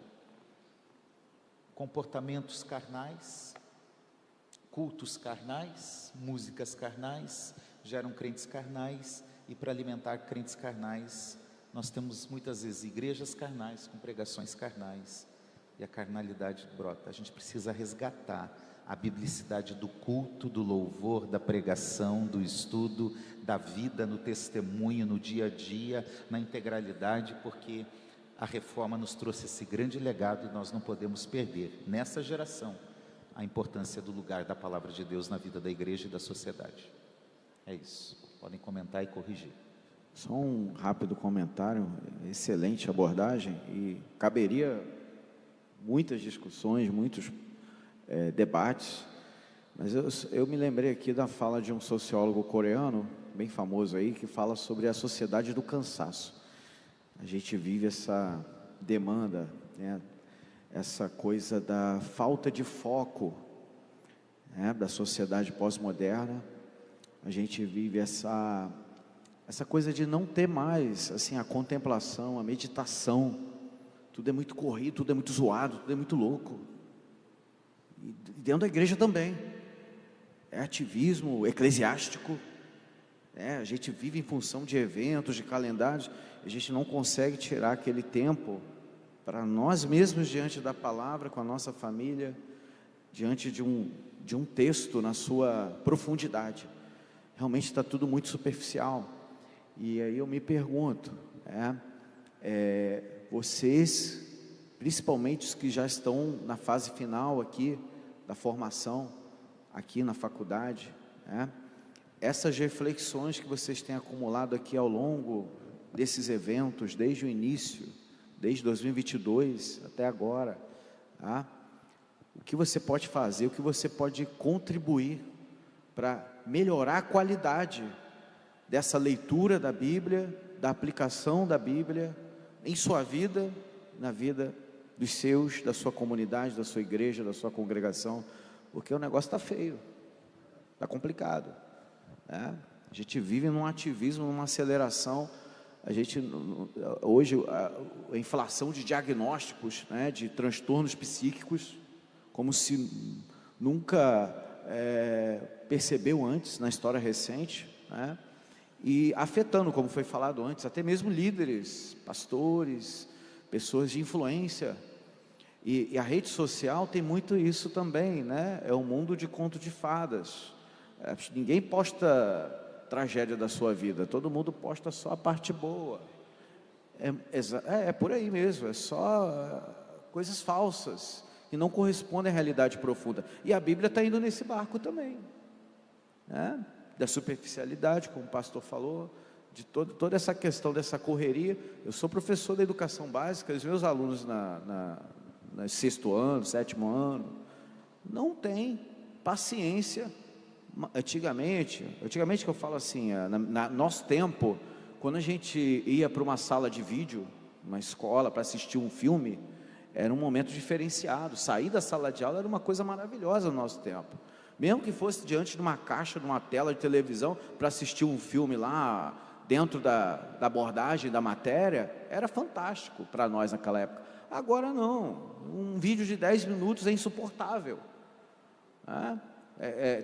Comportamentos carnais, cultos carnais, músicas carnais, geram crentes carnais, e para alimentar crentes carnais, nós temos muitas vezes igrejas carnais com pregações carnais, e a carnalidade brota. A gente precisa resgatar a biblicidade do culto, do louvor, da pregação, do estudo, da vida, no testemunho, no dia a dia, na integralidade, porque a reforma nos trouxe esse grande legado e nós não podemos perder, nessa geração, a importância do lugar da palavra de Deus na vida da igreja e da sociedade. É isso. Podem comentar e corrigir. Só um rápido comentário, excelente abordagem, e caberia muitas discussões, muitos debates, mas eu me lembrei aqui da fala de um sociólogo coreano, bem famoso aí, que fala sobre a sociedade do cansaço. A gente vive essa demanda, né, essa coisa da falta de foco, né, da sociedade pós-moderna. A gente vive essa coisa de não ter mais assim, a contemplação, a meditação. Tudo é muito corrido, tudo é muito zoado, tudo é muito louco. E dentro da igreja também. É ativismo eclesiástico. A gente vive em função de eventos, de calendários. A gente não consegue tirar aquele tempo para nós mesmos diante da palavra, com a nossa família, diante de um texto na sua profundidade. Realmente está tudo muito superficial. E aí eu me pergunto, vocês, principalmente os que já estão na fase final aqui da formação, aqui na faculdade, essas reflexões que vocês têm acumulado aqui ao longo desses eventos, desde o início, desde 2022 até agora, o que você pode fazer, o que você pode contribuir para melhorar a qualidade dessa leitura da Bíblia, da aplicação da Bíblia em sua vida, na vida dos seus, da sua comunidade, da sua igreja, da sua congregação, porque o negócio está feio, está complicado, A gente vive num ativismo, numa aceleração. Hoje a inflação de diagnósticos, de transtornos psíquicos, como se nunca percebeu antes na história recente, e afetando, como foi falado antes, até mesmo líderes, pastores, pessoas de influência. E a rede social tem muito isso também, é um mundo de conto de fadas. Ninguém posta tragédia da sua vida, todo mundo posta só a parte boa. É por aí mesmo, é só coisas falsas que não correspondem à realidade profunda. E a Bíblia está indo nesse barco também, da superficialidade, como o pastor falou, de toda essa questão dessa correria. Eu sou professor da educação básica, os meus alunos na no sexto ano, sétimo ano, não tem paciência. Antigamente que eu falo assim, nosso tempo, quando a gente ia para uma sala de vídeo, uma escola, para assistir um filme, era um momento diferenciado. Sair da sala de aula era uma coisa maravilhosa no nosso tempo. Mesmo que fosse diante de uma caixa, de uma tela de televisão, para assistir um filme lá, dentro da abordagem da matéria, era fantástico para nós naquela época. Agora não, um vídeo de 10 minutos é insuportável, né?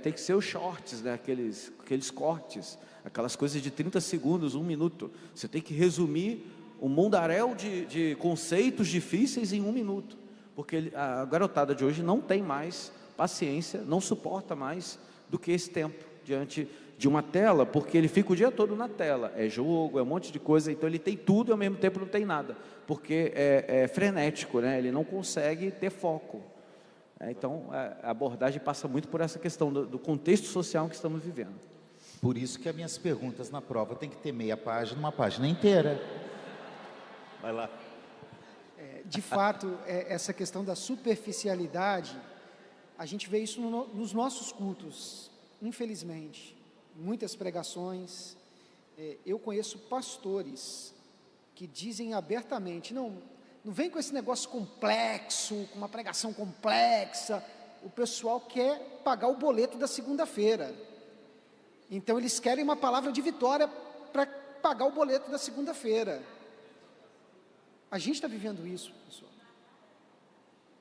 Tem que ser os shorts, né? aqueles cortes, aquelas coisas de 30 segundos, 1 minuto. Você tem que resumir um mundaréu de conceitos difíceis em 1 minuto, porque a garotada de hoje não tem mais paciência, não suporta mais do que esse tempo diante de uma tela, porque ele fica o dia todo na tela, é jogo, é um monte de coisa, então ele tem tudo e ao mesmo tempo não tem nada, porque é frenético, né? Ele não consegue ter foco. Então a abordagem passa muito por essa questão do contexto social que estamos vivendo. Por isso que as minhas perguntas na prova tem que ter meia página, uma página inteira. Vai lá. De fato, essa questão da superficialidade, a gente vê isso nos nossos cultos, infelizmente. Muitas pregações, eu conheço pastores que dizem abertamente, não vem com esse negócio complexo, com uma pregação complexa, o pessoal quer pagar o boleto da segunda-feira, então eles querem uma palavra de vitória para pagar o boleto da segunda-feira. A gente está vivendo isso, pessoal.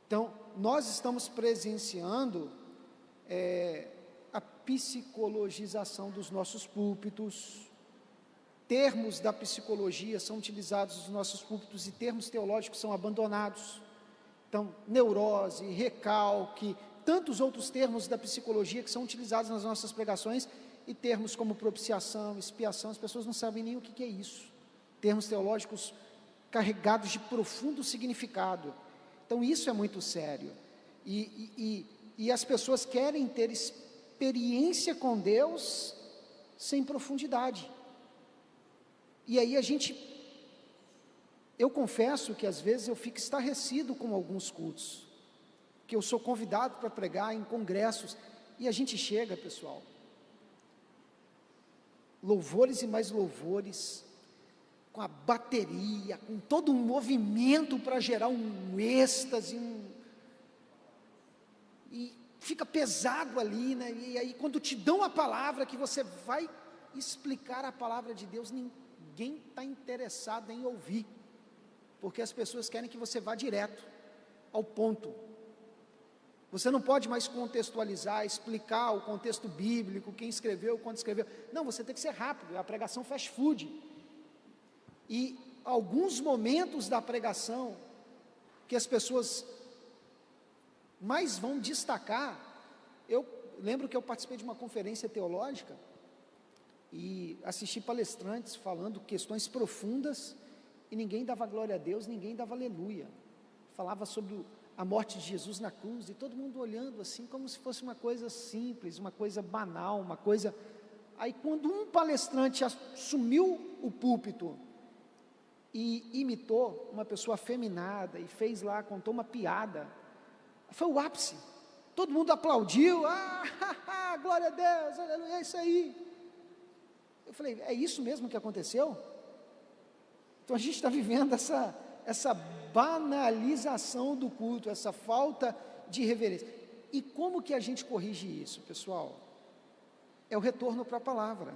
Então, nós estamos presenciando a psicologização dos nossos púlpitos. Termos da psicologia são utilizados nos nossos púlpitos e termos teológicos são abandonados. Então, neurose, recalque, tantos outros termos da psicologia que são utilizados nas nossas pregações, e termos como propiciação, expiação, as pessoas não sabem nem o que é isso. Termos teológicos carregados de profundo significado. Então, isso é muito sério. E as pessoas querem ter experiência com Deus sem profundidade. E aí eu confesso que às vezes eu fico estarrecido com alguns cultos, que eu sou convidado para pregar em congressos, e a gente chega, pessoal, louvores e mais louvores, com a bateria, com todo um movimento para gerar um êxtase, e fica pesado ali, né? E aí quando te dão a palavra, que você vai explicar a palavra de Deus, ninguém está interessado em ouvir, porque as pessoas querem que você vá direto ao ponto. Você não pode mais contextualizar, explicar o contexto bíblico, quem escreveu, quando escreveu. Não, você tem que ser rápido, é a pregação fast food. E alguns momentos da pregação que as pessoas mais vão destacar, eu lembro que eu participei de uma conferência teológica e assisti palestrantes falando questões profundas e ninguém dava glória a Deus, ninguém dava aleluia. Falava sobre a morte de Jesus na cruz e todo mundo olhando assim como se fosse uma coisa simples, uma coisa banal, uma coisa... Aí quando um palestrante assumiu o púlpito e imitou uma pessoa afeminada e fez lá, contou uma piada, foi o ápice. Todo mundo aplaudiu, glória a Deus, aleluia, é isso aí. Eu falei, é isso mesmo que aconteceu? Então a gente está vivendo essa banalização do culto, essa falta de reverência. E como que a gente corrige isso, pessoal? É o retorno para a palavra,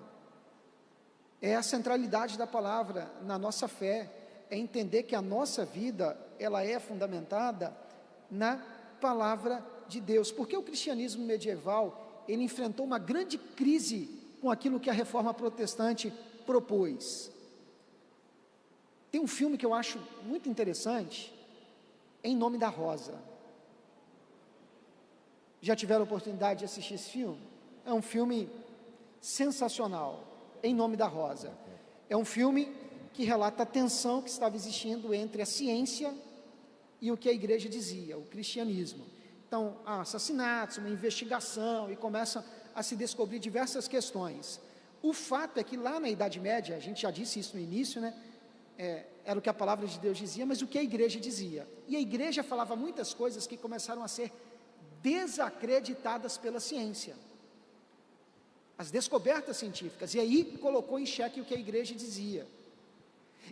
é a centralidade da palavra na nossa fé, é entender que a nossa vida, ela é fundamentada na palavra de Deus, porque o cristianismo medieval, ele enfrentou uma grande crise com aquilo que a reforma protestante propôs. Tem um filme que eu acho muito interessante, Em Nome da Rosa. Já tiveram a oportunidade de assistir esse filme? É um filme sensacional, Em Nome da Rosa. É um filme que relata a tensão que estava existindo entre a ciência e o que a igreja dizia, o cristianismo. Então, há assassinatos, uma investigação, e começa a se descobrir diversas questões. O fato é que lá na Idade Média, a gente já disse isso no início, né? era o que a palavra de Deus dizia, mas o que a igreja dizia. E a igreja falava muitas coisas que começaram a ser desacreditadas pela ciência, as descobertas científicas, e aí colocou em xeque o que a igreja dizia.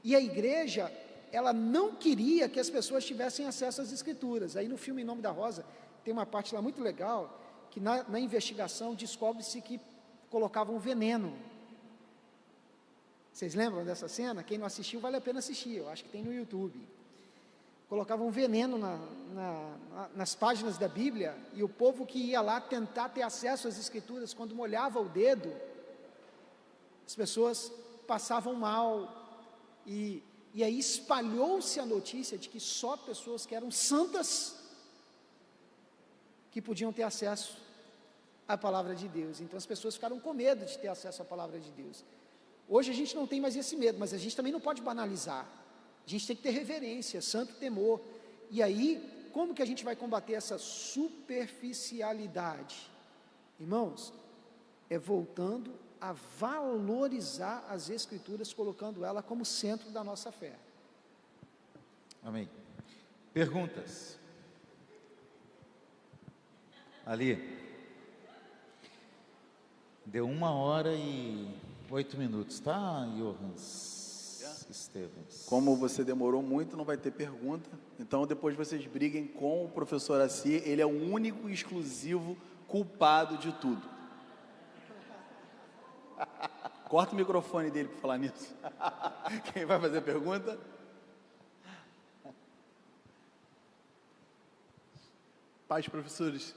E a igreja, ela não queria que as pessoas tivessem acesso às escrituras. Aí no filme Em Nome da Rosa, tem uma parte lá muito legal, que na investigação descobre-se que colocavam veneno. Vocês lembram dessa cena? Quem não assistiu, vale a pena assistir, eu acho que tem no YouTube. Colocavam veneno nas páginas da Bíblia, e o povo que ia lá tentar ter acesso às escrituras, quando molhava o dedo, as pessoas passavam mal, e aí espalhou-se a notícia de que só pessoas que eram santas que podiam ter acesso à palavra de Deus. Então as pessoas ficaram com medo de ter acesso à palavra de Deus. Hoje a gente não tem mais esse medo, mas a gente também não pode banalizar. A gente tem que ter reverência, santo temor. E aí, como que a gente vai combater essa superficialidade? Irmãos, é voltando a valorizar as Escrituras, colocando ela como centro da nossa fé. Amém. Perguntas? Ali. Deu 1h08, tá, Johans Stevens? Como você demorou muito, não vai ter pergunta. Então, depois vocês briguem com o professor Assi. Ele é o único e exclusivo culpado de tudo. Corta o microfone dele para falar nisso. Quem vai fazer a pergunta? Pais, professores,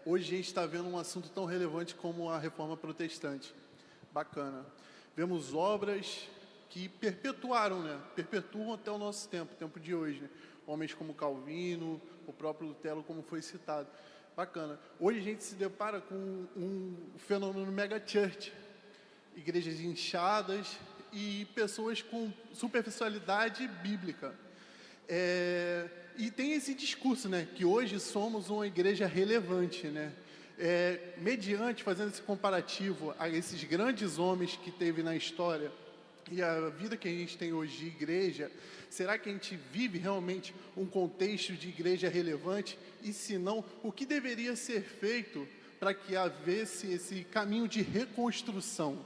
hoje a gente está vendo um assunto tão relevante como a reforma protestante. Bacana. Vemos obras que perpetuaram, perpetuam até o nosso tempo de hoje, Homens como Calvino, o próprio Lutero, como foi citado. Bacana. Hoje a gente se depara com um fenômeno mega church, igrejas inchadas e pessoas com superficialidade bíblica. E tem esse discurso, que hoje somos uma igreja relevante, mediante, fazendo esse comparativo a esses grandes homens que teve na história e a vida que a gente tem hoje de igreja, será que a gente vive realmente um contexto de igreja relevante? E se não, o que deveria ser feito para que houvesse esse caminho de reconstrução,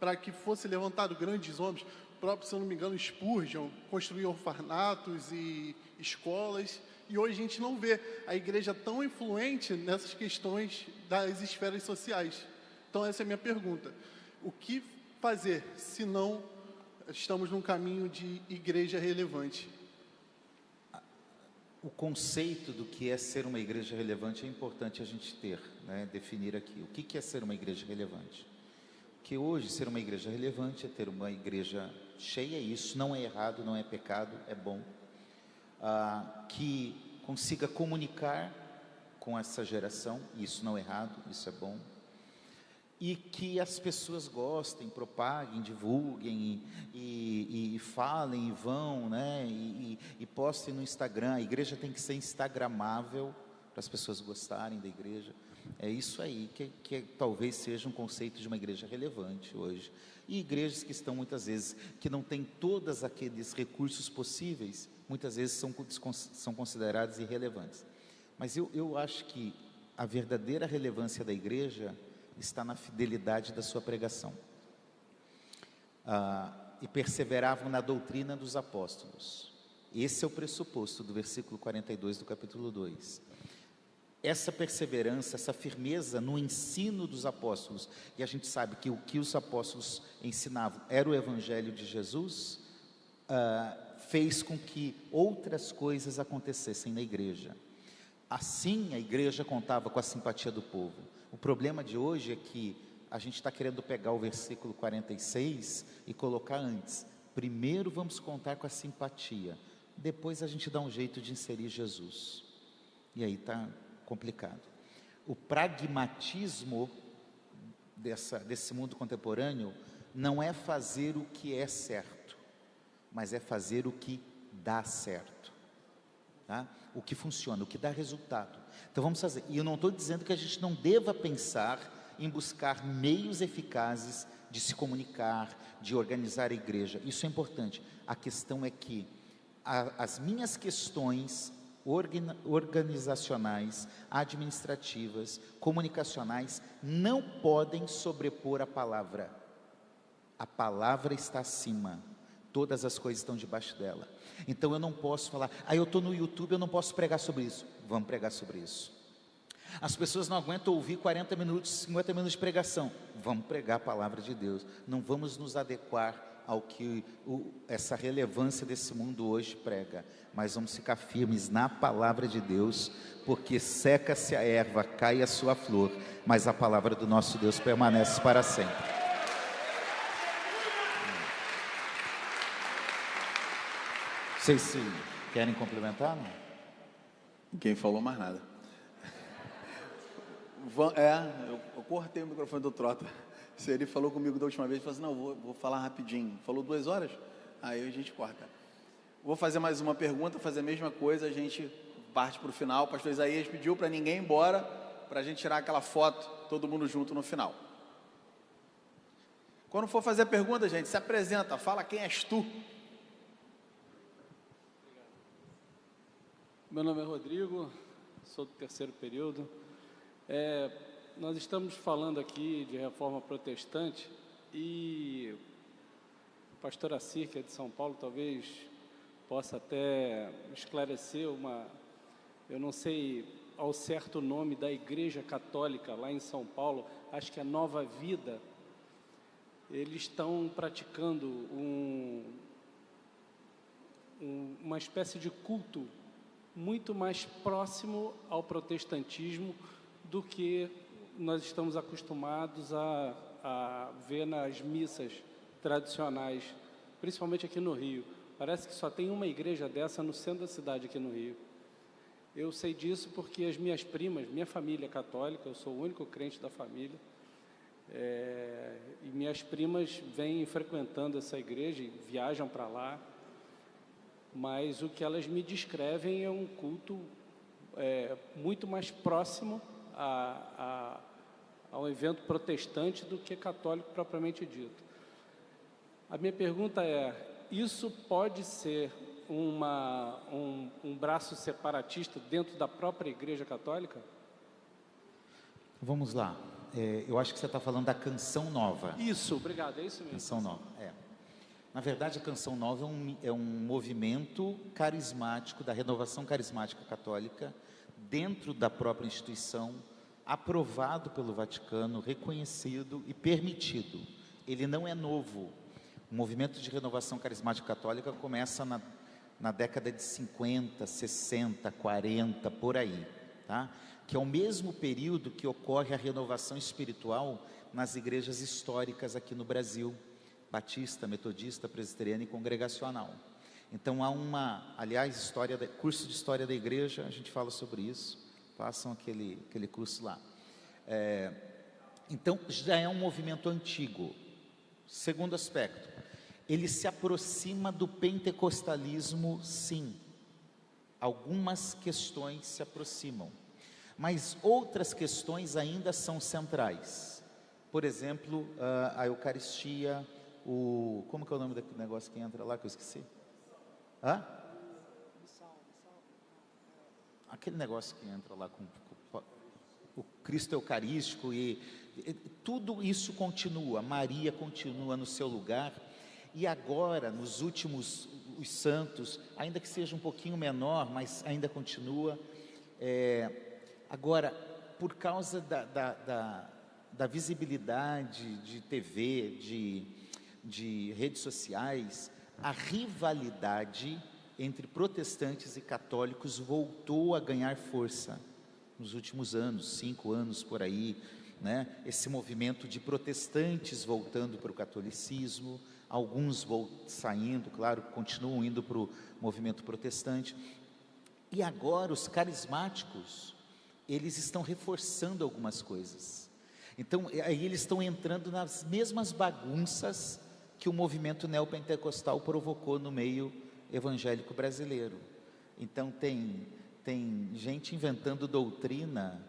para que fosse levantado grandes homens, próprio, se eu não me engano, Spurgeon, construiu orfanatos e escolas, e hoje a gente não vê a igreja tão influente nessas questões das esferas sociais. Então essa é a minha pergunta. O que fazer se não estamos num caminho de igreja relevante? O conceito do que é ser uma igreja relevante é importante a gente ter, definir aqui. O que é ser uma igreja relevante? Que hoje ser uma igreja relevante é ter uma igreja cheia, isso não é errado, não é pecado, é bom. Que consiga comunicar com essa geração, isso não é errado, isso é bom. E que as pessoas gostem, propaguem, divulguem e falem e vão, e postem no Instagram. A igreja tem que ser instagramável para as pessoas gostarem da igreja. É isso aí que talvez seja um conceito de uma igreja relevante hoje. E igrejas que estão muitas vezes, que não têm todos aqueles recursos possíveis, muitas vezes são consideradas irrelevantes. Mas eu acho que a verdadeira relevância da igreja está na fidelidade da sua pregação. E perseveravam na doutrina dos apóstolos. Esse é o pressuposto do versículo 42 do capítulo 2. Essa perseverança, essa firmeza no ensino dos apóstolos, e a gente sabe que o que os apóstolos ensinavam era o evangelho de Jesus, fez com que outras coisas acontecessem na igreja. Assim, a igreja contava com a simpatia do povo. O problema de hoje é que a gente está querendo pegar o versículo 46 e colocar antes. Primeiro vamos contar com a simpatia, depois a gente dá um jeito de inserir Jesus. E aí está complicado. O pragmatismo desse mundo contemporâneo não é fazer o que é certo, mas é fazer o que dá certo, o que funciona, o que dá resultado. Então vamos fazer, e eu não estou dizendo que a gente não deva pensar em buscar meios eficazes de se comunicar, de organizar a igreja. Isso é importante. A questão é que as minhas questões organizacionais, administrativas, comunicacionais, não podem sobrepor a palavra. A palavra está acima, todas as coisas estão debaixo dela. Então eu não posso falar, eu estou no YouTube, eu não posso pregar sobre isso. Vamos pregar sobre isso. As pessoas não aguentam ouvir 40 minutos, 50 minutos de pregação. Vamos pregar a palavra de Deus. Não vamos nos adequar ao que essa relevância desse mundo hoje prega, mas vamos ficar firmes na palavra de Deus, porque seca-se a erva, cai a sua flor, mas a palavra do nosso Deus permanece para sempre. Vocês se querem complementar? Não? Ninguém falou mais nada. Eu cortei o microfone do Trota. Se ele falou comigo da última vez, ele falou assim, não, vou falar rapidinho. Falou 2 horas? Aí a gente corta. Vou fazer mais uma pergunta, fazer a mesma coisa, a gente parte para o final. O pastor Isaías pediu para ninguém ir embora, para a gente tirar aquela foto, todo mundo junto no final. Quando for fazer a pergunta, gente, se apresenta, fala quem és tu. Meu nome é Rodrigo, sou do 3º período. Nós estamos falando aqui de reforma protestante e o pastor Assir, que é de São Paulo, talvez possa até esclarecer eu não sei ao certo o nome da Igreja Católica lá em São Paulo, acho que é Nova Vida. Eles estão praticando uma espécie de culto muito mais próximo ao protestantismo do que nós estamos acostumados a ver nas missas tradicionais, principalmente aqui no Rio. Parece que só tem uma igreja dessa no centro da cidade aqui no Rio. Eu sei disso porque as minhas primas, minha família é católica, eu sou o único crente da família, e minhas primas vêm frequentando essa igreja e viajam para lá, mas o que elas me descrevem é um culto muito mais próximo ao evento protestante do que católico propriamente dito. A minha pergunta é, isso pode ser um braço separatista dentro da própria Igreja Católica? Vamos lá, eu acho que você está falando da Canção Nova. Isso, obrigado, é isso mesmo. Canção Nova, Na verdade, a Canção Nova é um movimento carismático, da renovação carismática católica, dentro da própria instituição, aprovado pelo Vaticano, reconhecido e permitido. Ele não é novo. O movimento de renovação carismática católica começa na década de 50, 60, 40, por aí, tá? Que é o mesmo período que ocorre a renovação espiritual nas igrejas históricas aqui no Brasil, batista, metodista, presbiteriana e congregacional. Então aliás, curso de História da Igreja, a gente fala sobre isso, façam aquele curso lá. Então, já é um movimento antigo. Segundo aspecto, ele se aproxima do pentecostalismo, sim. Algumas questões se aproximam, mas outras questões ainda são centrais. Por exemplo, a Eucaristia, como que é o nome daquele negócio que entra lá que eu esqueci? Aquele negócio que entra lá com o Cristo Eucarístico e tudo isso continua, Maria continua no seu lugar, e agora, nos últimos, os santos, ainda que seja um pouquinho menor, mas ainda continua, agora, por causa da visibilidade de TV, de redes sociais, a rivalidade entre protestantes e católicos voltou a ganhar força nos últimos anos, 5 anos por aí, né? Esse movimento de protestantes voltando para o catolicismo, alguns saindo, claro, continuam indo para o movimento protestante, e agora os carismáticos, eles estão reforçando algumas coisas. Então, aí eles estão entrando nas mesmas bagunças que o movimento neopentecostal provocou no meio evangélico brasileiro. Então tem gente inventando doutrina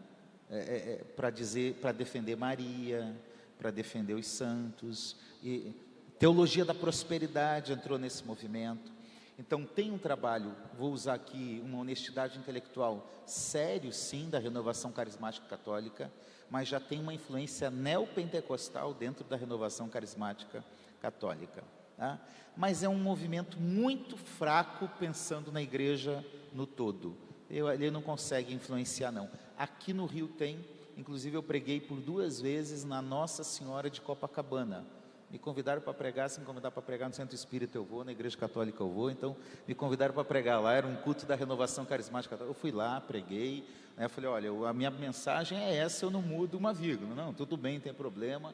para defender Maria, para defender os santos, e teologia da prosperidade entrou nesse movimento. Então tem um trabalho, vou usar aqui uma honestidade intelectual sério sim, da renovação carismática católica, mas já tem uma influência neopentecostal dentro da renovação carismática católica, tá? Mas é um movimento muito fraco pensando na igreja no todo. Ele não consegue influenciar não. Aqui no Rio tem, inclusive eu preguei por 2 vezes na Nossa Senhora de Copacabana. Me convidaram para pregar, se me convidar para pregar no Centro Espírita eu vou, na Igreja Católica eu vou, então me convidaram para pregar lá, era um culto da renovação carismática, eu fui lá, preguei, né, eu falei, olha, a minha mensagem é essa, eu não mudo uma vírgula, não, tudo bem, não tem problema,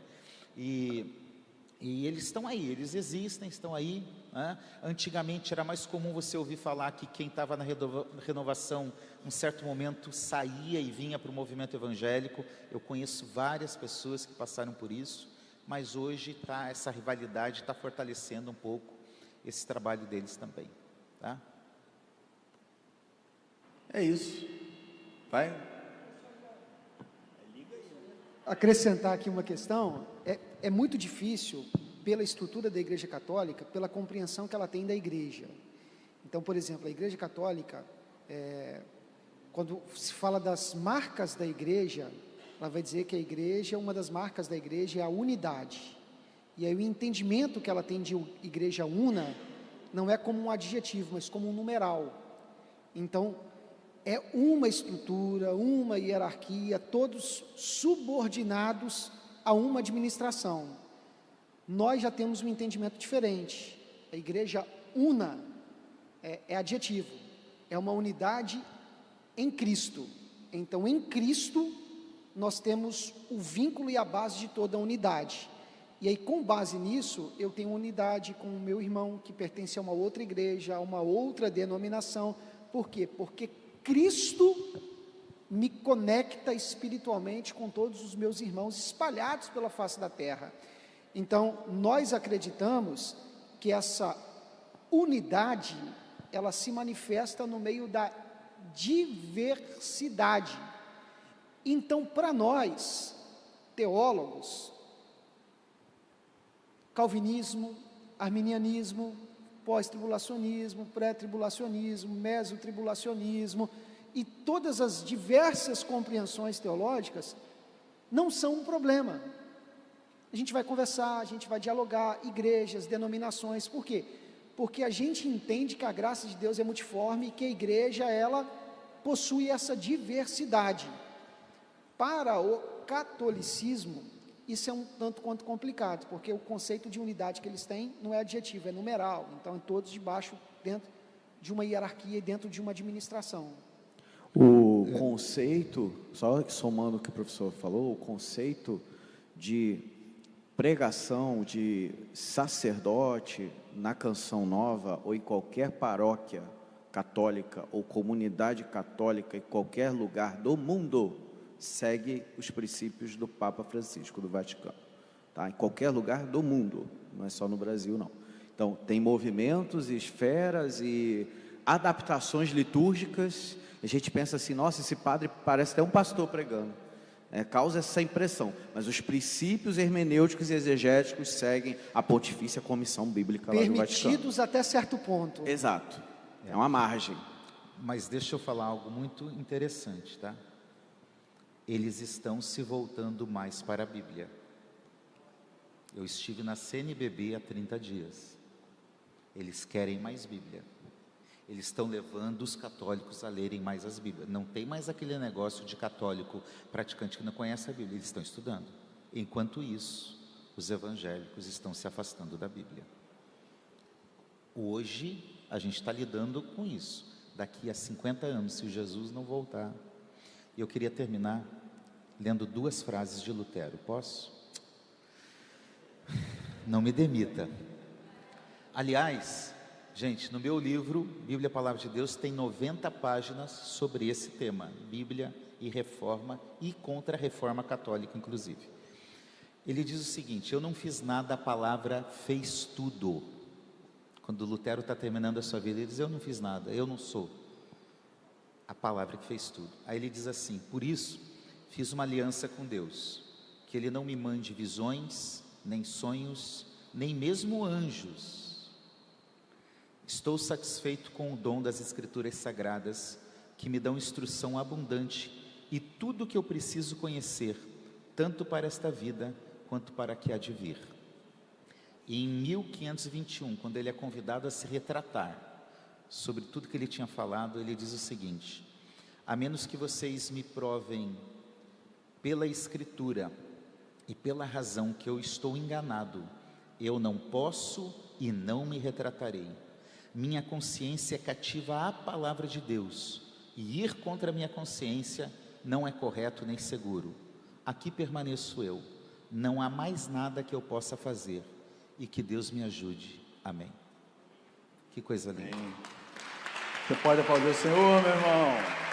e eles estão aí, eles existem, estão aí, né? Antigamente era mais comum você ouvir falar que quem estava na renovação, um certo momento saía e vinha para o movimento evangélico, eu conheço várias pessoas que passaram por isso, mas hoje essa rivalidade está fortalecendo um pouco esse trabalho deles também, tá? É isso. Vai. Acrescentar aqui uma questão, é muito difícil, pela estrutura da Igreja Católica, pela compreensão que ela tem da Igreja. Então, por exemplo, a Igreja Católica, quando se fala das marcas da Igreja, ela vai dizer que a Igreja, uma das marcas da Igreja é a unidade. E aí o entendimento que ela tem de Igreja una, não é como um adjetivo, mas como um numeral. Então, é uma estrutura, uma hierarquia, todos subordinados a uma administração. Nós já temos um entendimento diferente. A Igreja una é adjetivo, é uma unidade em Cristo. Então, em Cristo, nós temos o vínculo e a base de toda a unidade. E aí, com base nisso, eu tenho unidade com o meu irmão que pertence a uma outra igreja, a uma outra denominação. Por quê? Porque Cristo me conecta espiritualmente com todos os meus irmãos espalhados pela face da terra. Então, nós acreditamos que essa unidade, ela se manifesta no meio da diversidade. Então, para nós, teólogos, calvinismo, arminianismo, pós-tribulacionismo, pré-tribulacionismo, mesotribulacionismo e todas as diversas compreensões teológicas não são um problema. A gente vai conversar, a gente vai dialogar, igrejas, denominações, por quê? Porque a gente entende que a graça de Deus é multiforme e que a igreja, ela possui essa diversidade. Para o catolicismo, isso é um tanto quanto complicado, porque o conceito de unidade que eles têm não é adjetivo, é numeral, então é todos debaixo, dentro de uma hierarquia e dentro de uma administração. O conceito, só somando o que o professor falou, o conceito de pregação de sacerdote na Canção Nova ou em qualquer paróquia católica ou comunidade católica em qualquer lugar do mundo segue os princípios do Papa Francisco do Vaticano, tá? Em qualquer lugar do mundo, não é só no Brasil não. Então tem movimentos e esferas e adaptações litúrgicas. A gente pensa assim, nossa, esse padre parece até um pastor pregando, causa essa impressão, mas os princípios hermenêuticos e exegéticos seguem a Pontifícia Comissão Bíblica lá do Vaticano. Permitidos até certo ponto. Exato, é uma margem. Mas deixa eu falar algo muito interessante, tá? Eles estão se voltando mais para a Bíblia. Eu estive na CNBB há 30 dias. Eles querem mais Bíblia. Eles estão levando os católicos a lerem mais as Bíblias. Não tem mais aquele negócio de católico praticante que não conhece a Bíblia. Eles estão estudando. Enquanto isso, os evangélicos estão se afastando da Bíblia. Hoje, a gente está lidando com isso. Daqui a 50 anos, se Jesus não voltar. E eu queria terminar lendo 2 frases de Lutero. Posso? Não me demita. Aliás, gente, no meu livro, Bíblia, Palavra de Deus, tem 90 páginas sobre esse tema. Bíblia e Reforma e contra a Reforma Católica, inclusive. Ele diz o seguinte: eu não fiz nada, a palavra fez tudo. Quando Lutero está terminando a sua vida, ele diz, eu não fiz nada, eu não sou. A palavra que fez tudo. Aí ele diz assim, por isso, fiz uma aliança com Deus, que Ele não me mande visões, nem sonhos, nem mesmo anjos. Estou satisfeito com o dom das Escrituras Sagradas, que me dão instrução abundante e tudo o que eu preciso conhecer, tanto para esta vida quanto para a que há de vir. E em 1521, quando ele é convidado a se retratar sobre tudo que ele tinha falado, ele diz o seguinte: a menos que vocês me provem pela Escritura e pela razão que eu estou enganado, eu não posso e não me retratarei. Minha consciência é cativa à palavra de Deus, e ir contra a minha consciência não é correto nem seguro. Aqui permaneço eu, não há mais nada que eu possa fazer, e que Deus me ajude. Amém. Que coisa linda. Você pode aplaudir o Senhor, meu irmão.